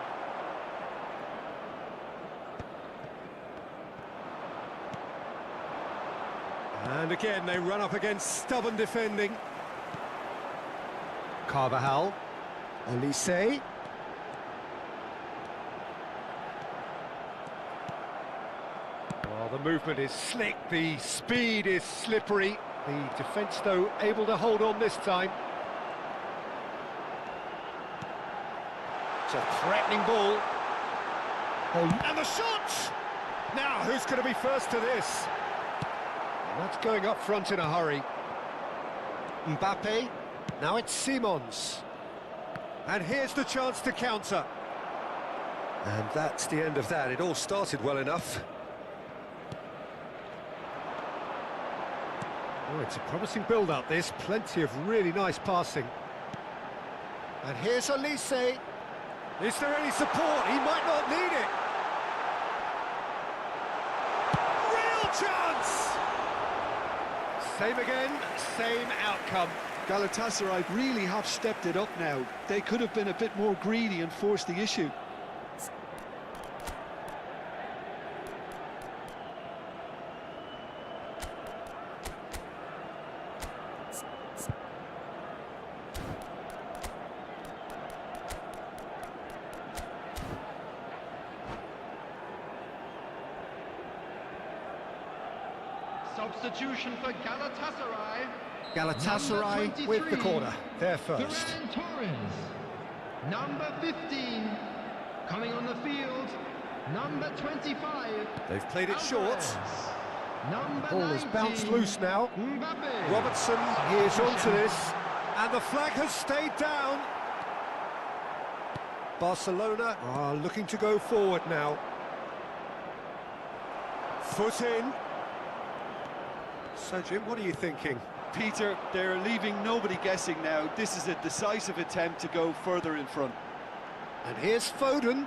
And again, they run up against stubborn defending. Carvajal. Olise. Well, the movement is slick, the speed is slippery. The defence, though, able to hold on this time. It's a threatening ball. Oh, and the shot! Now, who's going to be first to this? And that's going up front in a hurry. Mbappe. Now it's Simons. And here's the chance to counter. And that's the end of that. It all started well enough. Oh, it's a promising build-up, this. Plenty of really nice passing. And here's Olise. Is there any support? He might not need it. Real chance! Same again, same outcome. Galatasaray really have stepped it up now. They could have been a bit more greedy and forced the issue. Substitution for Galatasaray. Galatasaray with the corner. They're first. Ferran Torres. Number 15. Coming on the field. Number 25. They've played it Alvarez. short. Number Ball has 19, bounced loose now. Mbappe. Robertson is onto this. And the flag has stayed down. Barcelona are looking to go forward now. Foot in. So, Jim, what are you thinking? Peter, they're leaving nobody guessing now. This is a decisive attempt to go further in front. And here's Foden.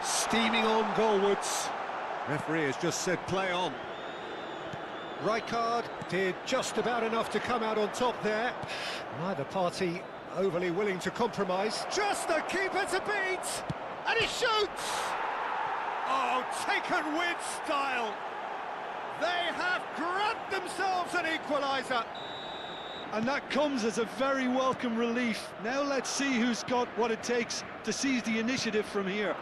Steaming on goalwards. Referee has just said play on. Rijkaard did just about enough to come out on top there. Neither party overly willing to compromise. Just the keeper to beat! And he shoots! Oh, taken with style! They have grabbed themselves an equaliser. And that comes as a very welcome relief. Now let's see who's got what it takes to seize the initiative from here.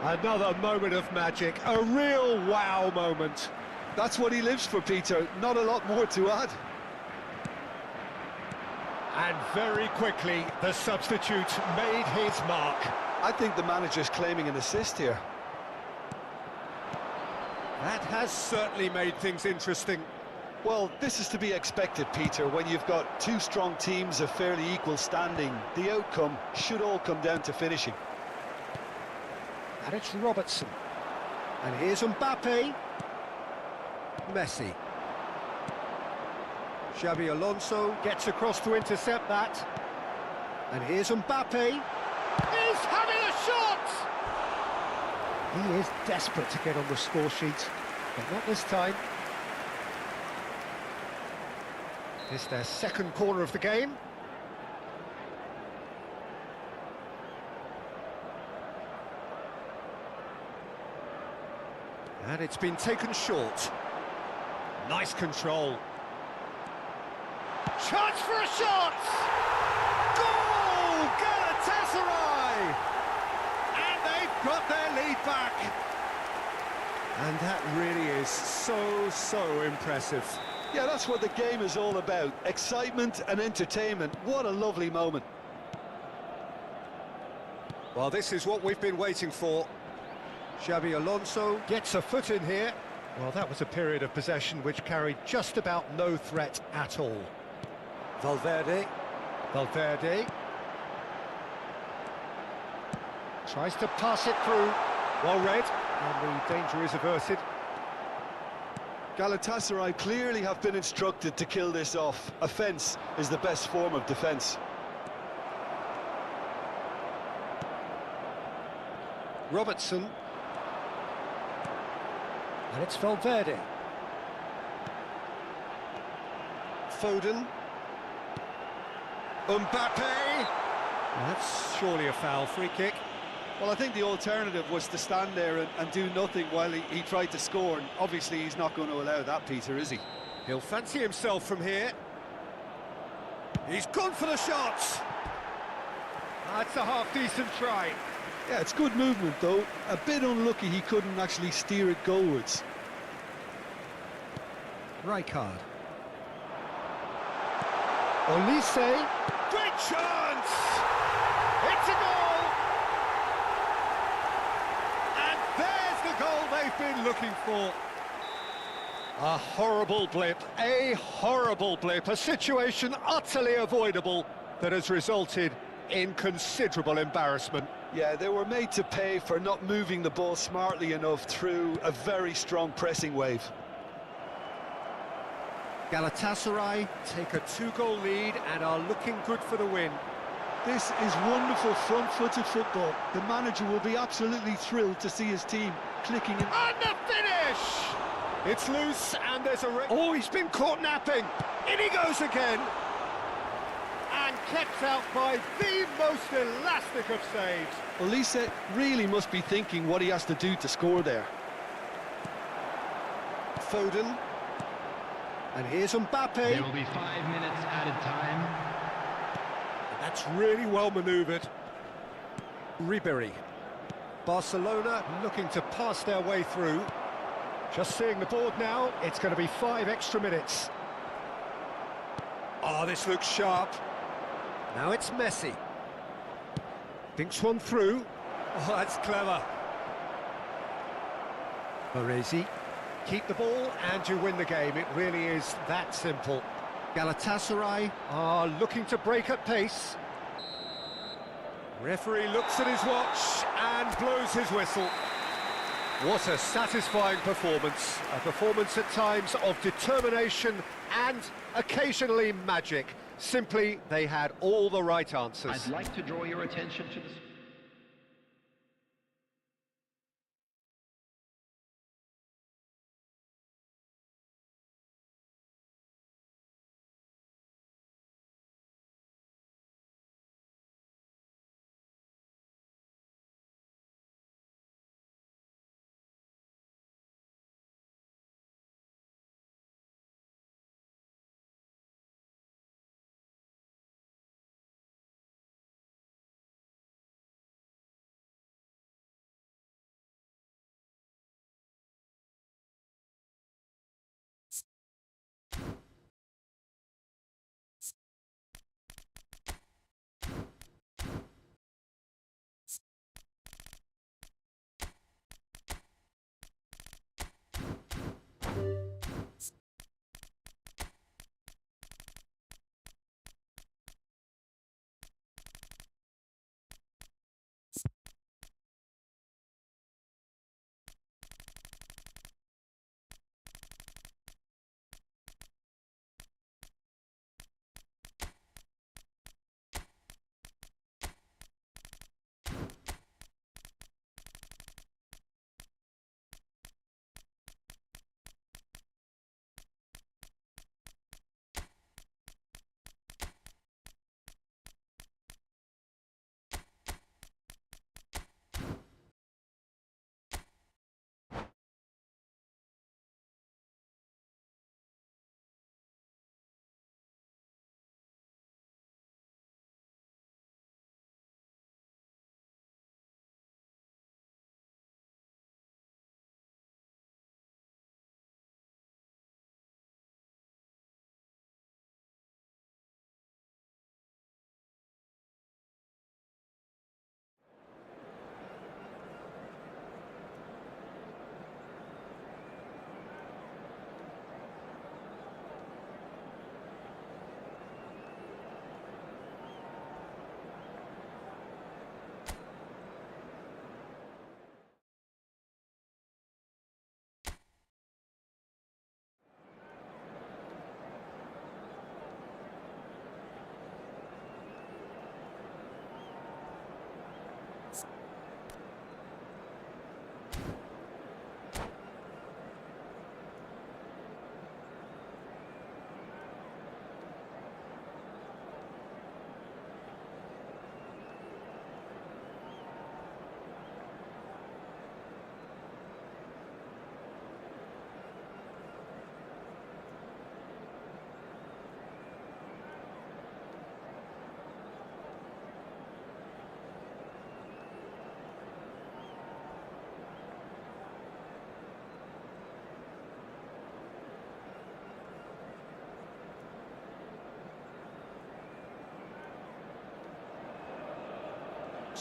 Another moment of magic, a real wow moment. That's what he lives for, Peter. Not a lot more to add. And very quickly, the substitute made his mark. I think the manager's claiming an assist here. That has certainly made things interesting. Well, this is to be expected, Peter. When you've got two strong teams of fairly equal standing, the outcome should all come down to finishing. And it's Robertson. And here's Mbappe. Messi. Xabi Alonso gets across to intercept that. And here's Mbappe. He's having a shot! He is desperate to get on the score sheet, but not this time. It's their second corner of the game. And it's been taken short. Nice control. Chance for a shot! Goal! Galatasaray! And they've got their lead back. And that really is so impressive. Yeah, that's what the game is all about. Excitement and entertainment. What a lovely moment. Well, this is what we've been waiting for. Xabi Alonso gets a foot in here. Well, that was a period of possession which carried just about no threat at all. Valverde. Tries to pass it through. Well read, and the danger is averted. Galatasaray clearly have been instructed to kill this off. Offence is the best form of defence. Robertson. And it's Valverde. Foden. Mbappe! That's surely a foul, free kick. Well, I think the alternative was to stand there and do nothing while he tried to score, and obviously he's not going to allow that, Peter, is he? He'll fancy himself from here. He's gone for the shots. That's a half-decent try. Yeah, it's good movement, though. A bit unlucky he couldn't actually steer it goalwards. Rijkaard. Olise. Great chance! It's a goal! And there's the goal they've been looking for. A horrible blip, a situation utterly avoidable that has resulted in considerable embarrassment. Yeah, they were made to pay for not moving the ball smartly enough through a very strong pressing wave. Galatasaray take a 2-goal lead and are looking good for the win. This is wonderful front-footed football. The manager will be absolutely thrilled to see his team clicking in. And the finish! It's loose and there's a... Oh, he's been caught napping. In he goes again. And kept out by the most elastic of saves. Olise really must be thinking what he has to do to score there. Foden. And here's Mbappe. There will be 5 minutes added time. That's really well manoeuvred. Ribery. Barcelona looking to pass their way through. Just seeing the board now, it's going to be 5 extra minutes. Oh, this looks sharp. Now it's Messi. Thinks one through. Oh, that's clever. Baresi. Keep the ball and you win the game. It really is that simple. Galatasaray are looking to break at pace. Referee looks at his watch and blows his whistle. What a satisfying performance. A performance at times of determination and occasionally magic. Simply, they had all the right answers. I'd like to draw your attention to the...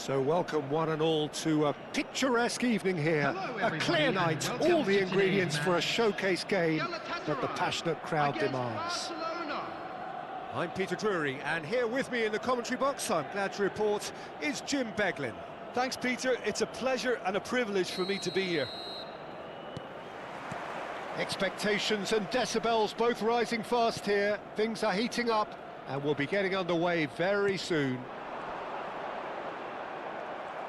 So welcome one and all to a picturesque evening here. Hello, A everybody, clear and night, welcome all the to ingredients today's for a match. showcase game that the Galatasaray passionate crowd against demands. Barcelona. I'm Peter Drury, and here with me in the commentary box, I'm glad to report, is Jim Beglin. Thanks, Peter. It's a pleasure and a privilege for me to be here. Expectations and decibels both rising fast here. Things are heating up, and we'll be getting underway very soon.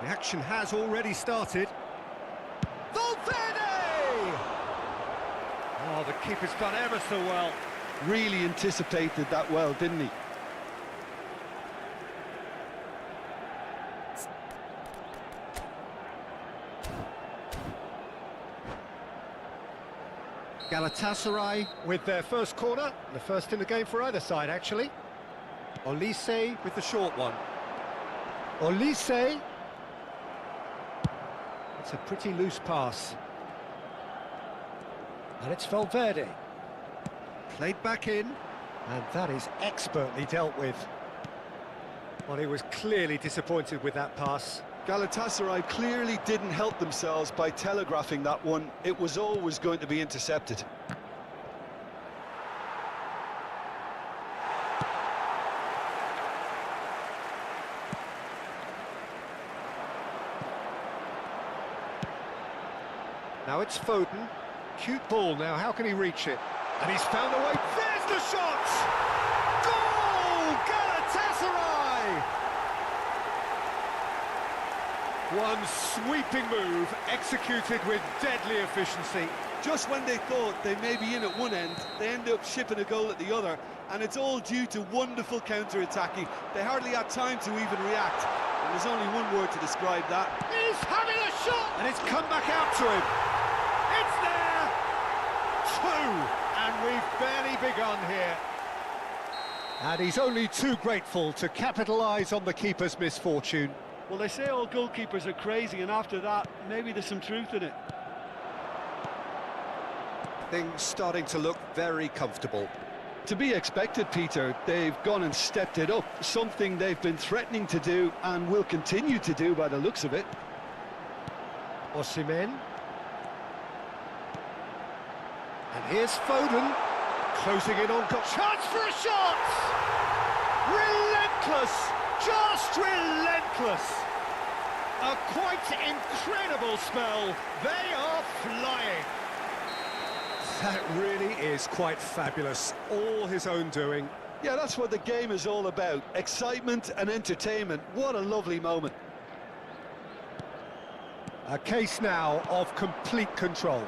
The action has already started. Valverde! Oh, the keeper's done ever so well. Really anticipated that well, didn't he? Galatasaray with their first corner, the first in the game for either side, actually. Olise with the short one. Olise. It's a pretty loose pass. And it's Valverde. Played back in, and that is expertly dealt with. Well, he was clearly disappointed with that pass. Galatasaray clearly didn't help themselves by telegraphing that one. It was always going to be intercepted. Now it's Foden. Cute ball now, how can he reach it? And he's found a way. There's the shot! Goal! Galatasaray! One sweeping move, executed with deadly efficiency. Just when they thought they may be in at one end, they end up shipping a goal at the other, and it's all due to wonderful counter-attacking. They hardly had time to even react, and there's only one word to describe that. He's having a shot! And it's come back out to him. It's there! Two! And we've barely begun here. And he's only too grateful to capitalise on the keeper's misfortune. Well, they say all goalkeepers are crazy, and after that, maybe there's some truth in it. Things starting to look very comfortable. To be expected, Peter. They've gone and stepped it up, something they've been threatening to do and will continue to do by the looks of it. Osimhen. And here's Foden, closing in on goal. Chance for a shot! Relentless! Just relentless! A quite incredible spell. They are flying. That really is quite fabulous. All his own doing. Yeah, that's what the game is all about. Excitement and entertainment. What a lovely moment. A case now of complete control.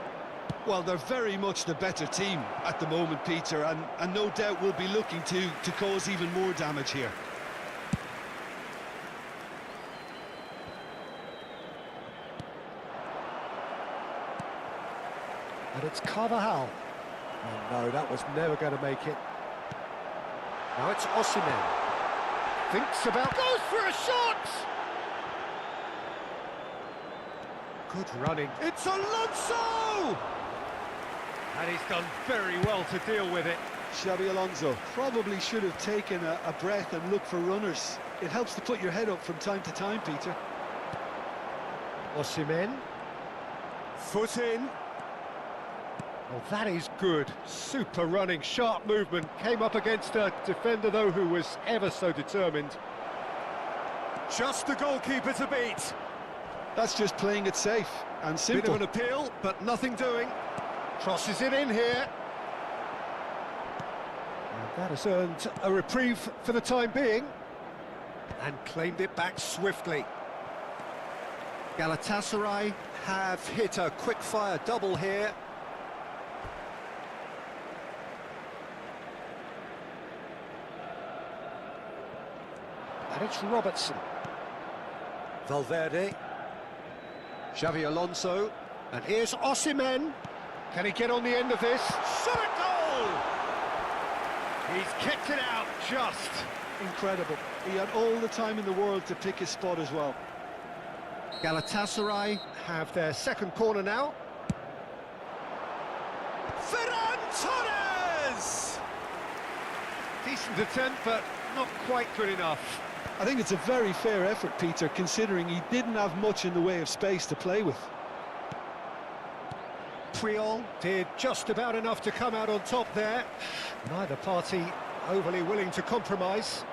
Well, they're very much the better team at the moment, Peter, and no doubt will be looking to cause even more damage here. And it's Carvajal. Oh no, that was never going to make it. Now it's Osimhen. Thinks about... Goes for a shot! Good running. It's Alonso! And he's done very well to deal with it. Xabi Alonso probably should have taken a breath and looked for runners. It helps to put your head up from time to time, Peter. Osimhen. Foot in. Oh, that is good. Super running, sharp movement. Came up against a defender, though, who was ever so determined. Just the goalkeeper to beat. That's just playing it safe and simple. Bit of an appeal, but nothing doing. Crosses it in here. And that has earned a reprieve for the time being. And claimed it back swiftly. Galatasaray have hit a quick-fire double here. And it's Robertson. Valverde. Xabi Alonso. And here's Osimhen. Can he get on the end of this? Shot a goal! He's kicked it out just. Incredible. He had all the time in the world to pick his spot as well. Galatasaray have their second corner now. Ferran Torres! Decent attempt, but not quite good enough. I think it's a very fair effort, Peter, considering he didn't have much in the way of space to play with. Puyol did just about enough to come out on top there. Neither party overly willing to compromise.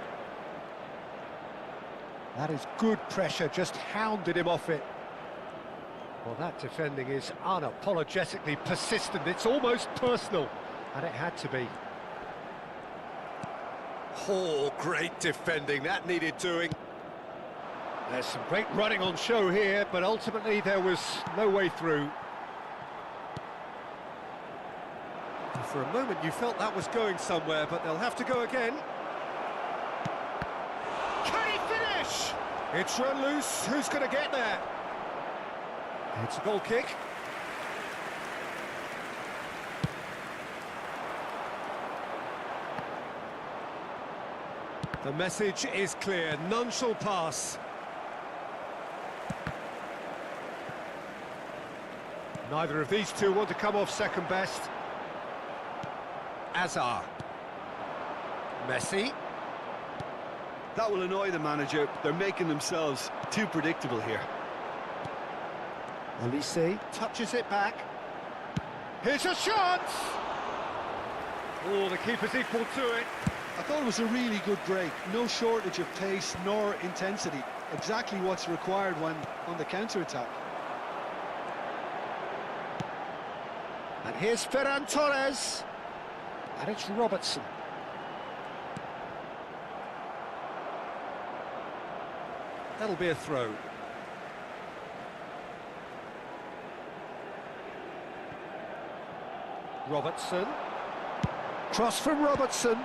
That is good pressure, just hounded him off it. Well, that defending is unapologetically persistent. It's almost personal, and it had to be. Oh, great defending. That needed doing. There's some great running on show here, but ultimately there was no way through. For a moment you felt that was going somewhere, but they'll have to go again. Can he finish? It's run loose. Who's going to get there? It's a goal kick. The message is clear. None shall pass. Neither of these two want to come off second best. Azar. Messi. That will annoy the manager. They're making themselves too predictable here. Olise touches it back. Here's a shot! Oh, the keeper's equal to it. I thought it was a really good break. No shortage of pace nor intensity. Exactly what's required when on the counter-attack. And here's Ferran Torres. And it's Robertson. That'll be a throw. Robertson. Cross from Robertson.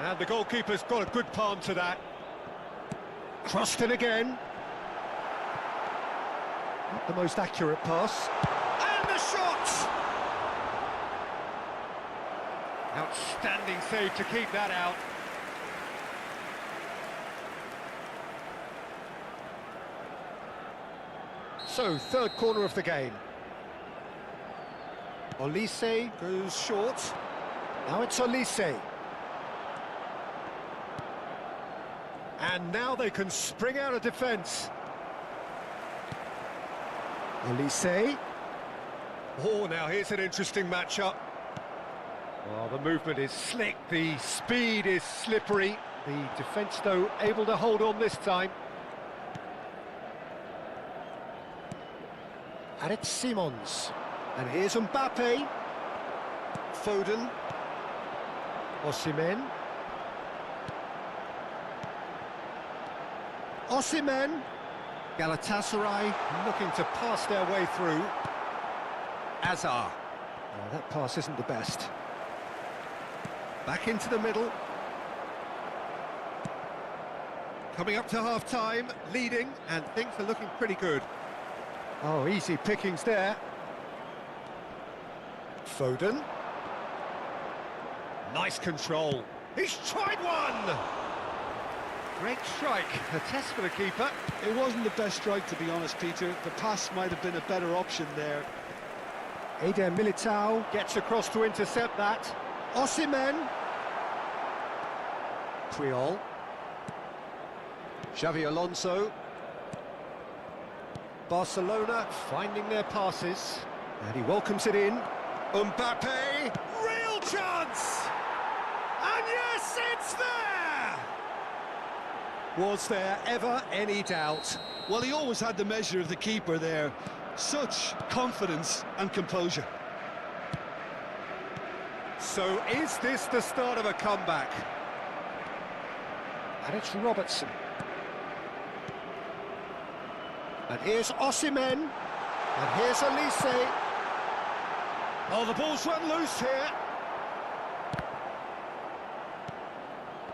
And the goalkeeper's got a good palm to that. Crossed in again. Not the most accurate pass. And the shot! Outstanding save to keep that out. So, third corner of the game. Olise goes short. Now it's Olise. And now they can spring out of defence. Olise. Oh, now here's an interesting matchup. Well, the movement is slick, the speed is slippery. The defence, though, able to hold on this time. And it's Simons. And here's Mbappe. Foden. Osimhen. Osimhen. Galatasaray looking to pass their way through. Azar. Oh, that pass isn't the best. Back into the middle. Coming up to half-time, leading, and things are looking pretty good. Oh, easy pickings there. Foden. Nice control. He's tried one! Great strike. A test for the keeper. It wasn't the best strike, to be honest, Peter. The pass might have been a better option there. Eder Militao gets across to intercept that. Osimhen. Puyol. Xavi Alonso. Barcelona finding their passes. And he welcomes it in. Mbappe. Real chance! And yes, it's there! Was there ever any doubt? Well, he always had the measure of the keeper there. Such confidence and composure. So is this the start of a comeback? And it's Robertson. And here's Osimhen. And here's Olise. Oh, the ball's run loose here.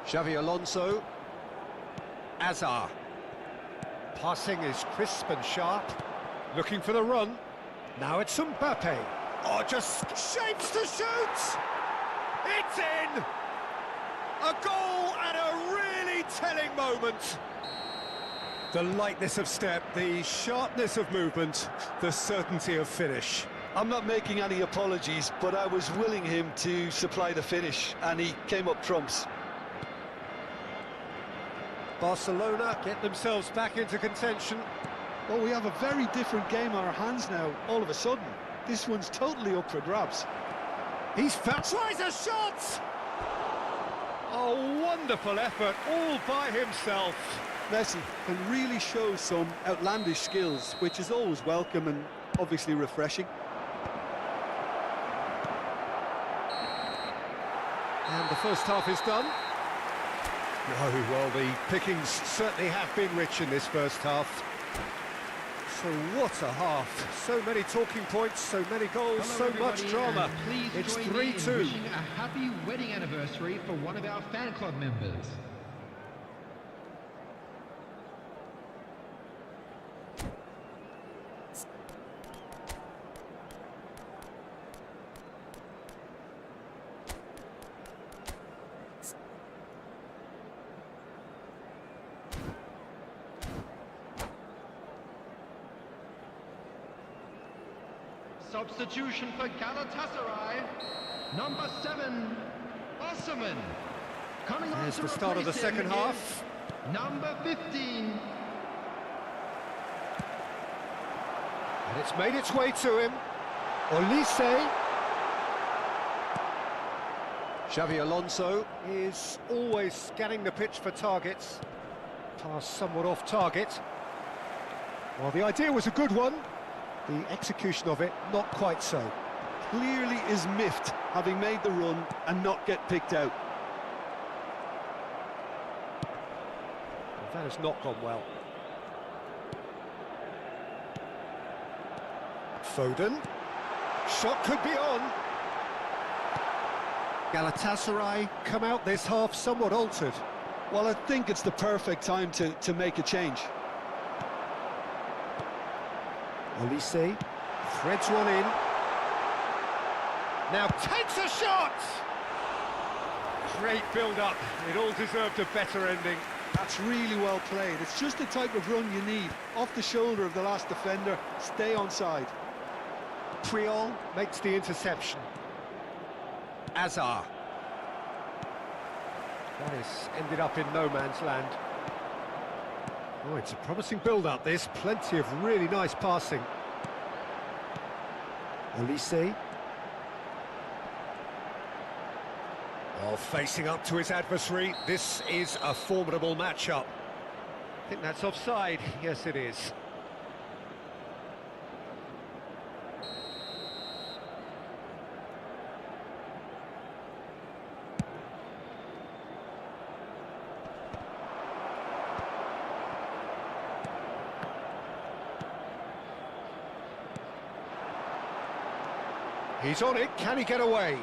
Xavi Alonso. Azar. Passing is crisp and sharp. Looking for the run. Now it's Mbappe. Oh, just shapes to shoot! It's in! A goal at a really telling moment. The lightness of step, the sharpness of movement, the certainty of finish. I'm not making any apologies, but I was willing him to supply the finish, and he came up trumps. Barcelona get themselves back into contention. Well, we have a very different game on our hands now, all of a sudden. This one's totally up for grabs. He's tries a shot! Oh, wonderful effort, all by himself. Messi can really show some outlandish skills, which is always welcome and obviously refreshing. And the first half is done. Oh, well, the pickings certainly have been rich in this first half. So what a half. So many talking points, so many goals, Hello, so much drama. Please It's join me in 3-2. wishing a happy wedding anniversary for one of our fan club members. Substitution for Galatasaray, number 7, Osman. Coming on There's to the start of the replace second him half. is number 15. And it's made its way to him. Olise. Xavi Alonso is always scanning the pitch for targets. Pass somewhat off target. Well, the idea was a good one. The execution of it, not quite so. Clearly is miffed, having made the run and not get picked out. Well, that has not gone well. Foden. Shot could be on. Galatasaray come out this half somewhat altered. Well, I think it's the perfect time to make a change. Olise threads one in. Now takes a shot! Great build-up. It all deserved a better ending. That's really well played. It's just the type of run you need. Off the shoulder of the last defender, stay onside. Priol makes the interception. Azar. That has ended up in no man's land. Oh, it's a promising build-up, this. Plenty of really nice passing. Olise. Well, facing up to his adversary, this is a formidable matchup. I think that's offside. Yes, it is. He's on it, can he get away?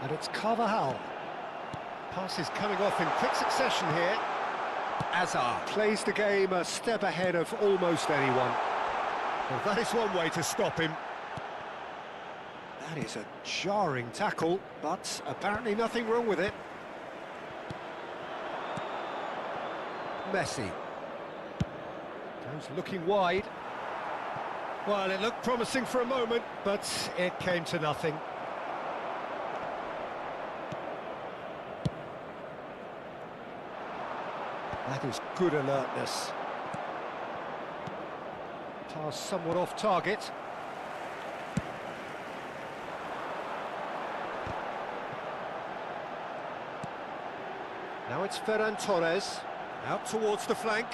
And it's Carvajal. Pass is coming off in quick succession here. Azar plays the game a step ahead of almost anyone. Well, that is one way to stop him. That is a jarring tackle, but apparently nothing wrong with it. Messi. Goes looking wide. Well, it looked promising for a moment, but it came to nothing. That is good alertness. Pass somewhat off target. Now it's Ferran Torres, out towards the flank.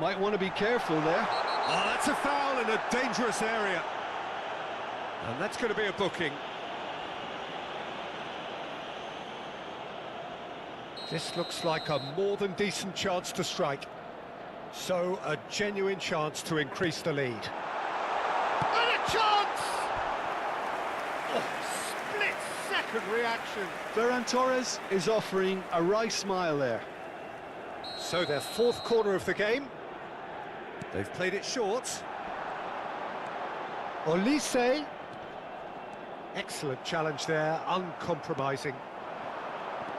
Might want to be careful there. Oh, that's a foul in a dangerous area. And that's going to be a booking. This looks like a more than decent chance to strike. So, a genuine chance to increase the lead. And a chance! Oh, split-second reaction. Ferran Torres is offering a wry smile there. So, their fourth corner of the game. They've played it short. Olise. Excellent challenge there, uncompromising.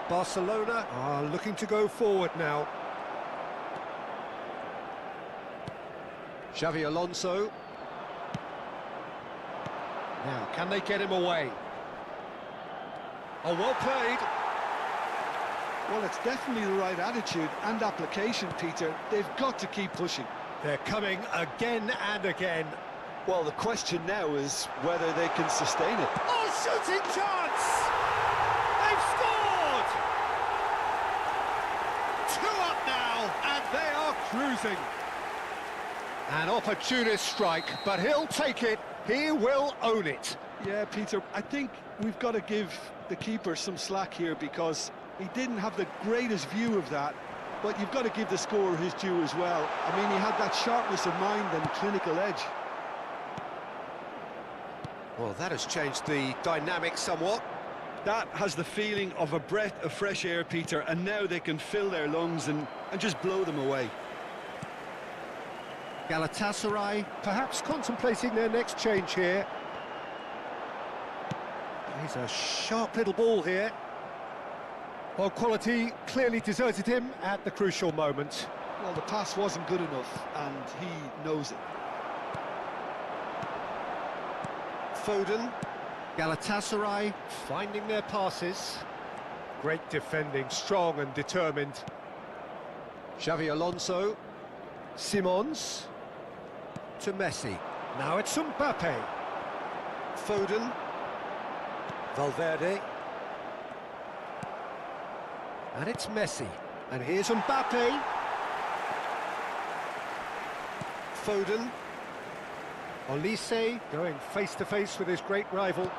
Barcelona are looking to go forward now. Xavi Alonso. Now, can they get him away? Oh, well played. Well, it's definitely the right attitude and application, Peter. They've got to keep pushing. They're coming again and again. Well, the question now is whether they can sustain it. Oh, shooting chance! They've scored! 2 up now, and they are cruising. An opportunist strike, but he'll take it. He will own it. Yeah, Peter, I think we've got to give the keeper some slack here because he didn't have the greatest view of that, but you've got to give the scorer his due as well. I mean, he had that sharpness of mind and clinical edge. Well, that has changed the dynamic somewhat. That has the feeling of a breath of fresh air, Peter, and now they can fill their lungs and just blow them away. Galatasaray perhaps contemplating their next change here. He's a sharp little ball here. Well, quality clearly deserted him at the crucial moment. Well, the pass wasn't good enough, and he knows it. Foden. Galatasaray finding their passes. Great defending, strong and determined. Xavi Alonso. Simons. To Messi. Now it's Mbappe. Foden. Valverde. And it's Messi. And here's Mbappe. Foden. Olise going face-to-face with his great rival.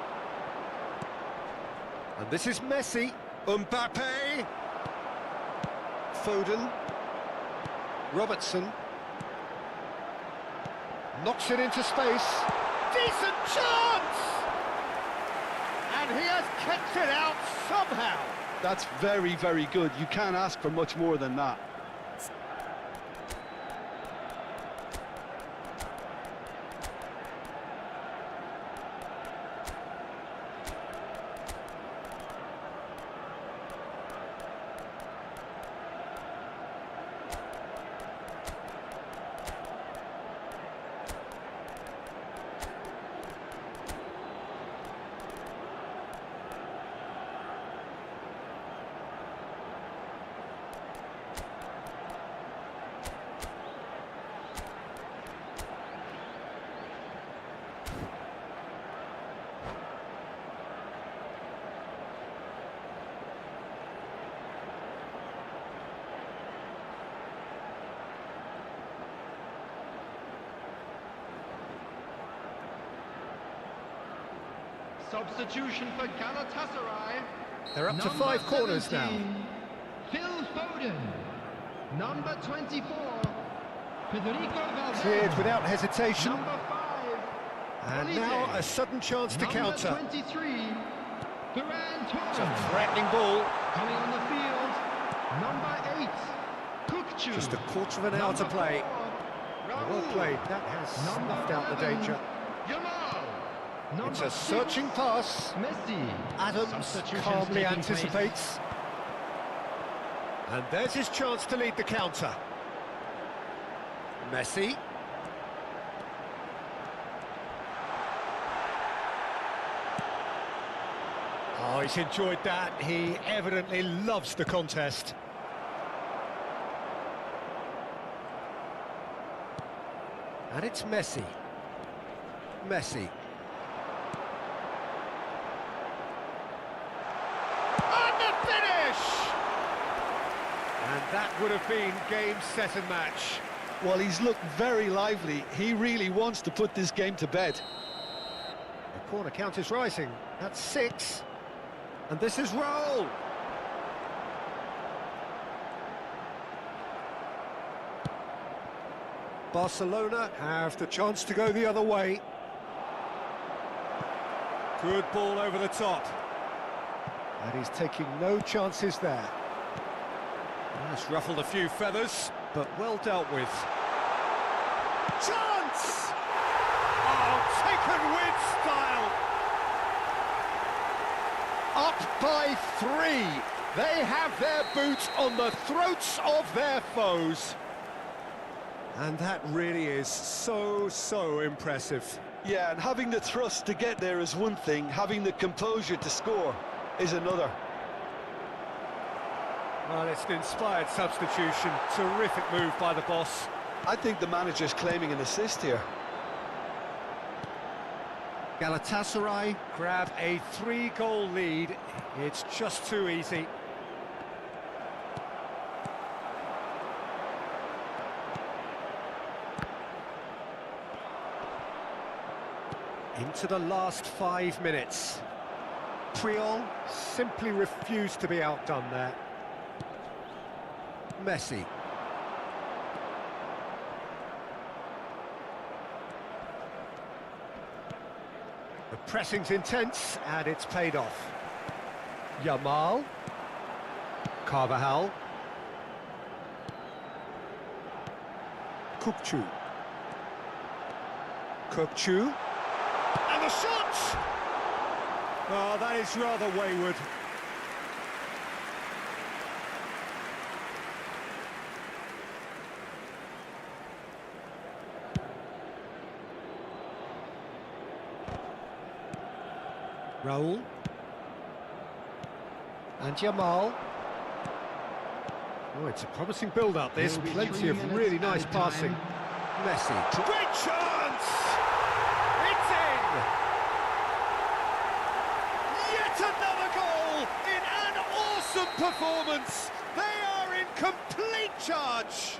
And this is Messi. Mbappe. Foden. Robertson. Knocks it into space. Decent chance! And he has kept it out somehow. That's very, very good. You can't ask for much more than that. Substitution for Galatasaray. They're up to Number 5 corners 17, now. Phil Foden. Number 24, Federico Valverde. Cleared without hesitation. Number 5, And Olise. now a sudden chance to counter. Number 23, Ferran It's a Torres. threatening ball. Coming on the field, number 8, Kukçu. Just a quarter of an hour to Number play. 4, Well Raul. played. That has Number snuffed out the 11, danger. Yamal. Number It's a 6, searching pass. Messi. Adams Substitutions calmly taking anticipates. And there's his chance to lead the counter. Messi. Oh, he's enjoyed that. He evidently loves the contest. And it's Messi. Messi. And the finish! And that would have been game, set and match. Well, he's looked very lively. He really wants to put this game to bed. The corner count is rising. That's 6. And this is Raul. Barcelona have the chance to go the other way. Good ball over the top. And he's taking no chances there. That's ruffled a few feathers, but well dealt with. Chance! Oh, taken with style! Up by 3. They have their boots on the throats of their foes. And that really is so impressive. Yeah, and having the thrust to get there is one thing, having the composure to score is another. Well, it's an inspired substitution. Terrific move by the boss. I think the manager's claiming an assist here. Galatasaray grab a 3-goal lead. It's just too easy. Into the last 5 minutes. Priol simply refused to be outdone there. Messi. The pressing's intense, and it's paid off. Yamal. Carvajal. Kukçu. Kukçu. And the shot! Oh, that is rather wayward. Raul. And Yamal. Oh, it's a promising build-up, this. Will be Plenty 3 of minutes really nice added time. passing. Messi. Great chance! It's in! Yet another goal in an awesome performance! They are in complete charge!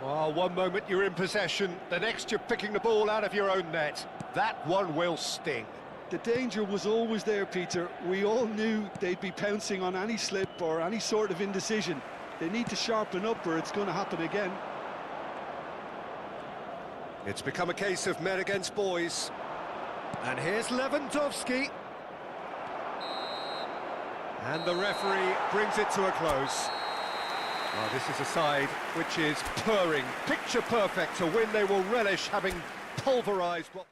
Well, one moment you're in possession, the next you're picking the ball out of your own net. That one will sting. The danger was always there, Peter. We all knew they'd be pouncing on any slip or any sort of indecision. They need to sharpen up or it's going to happen again. It's become a case of men against boys. And here's Lewandowski. And the referee brings it to a close. Well, this is a side which is purring, picture perfect, a win they will relish, having pulverised what...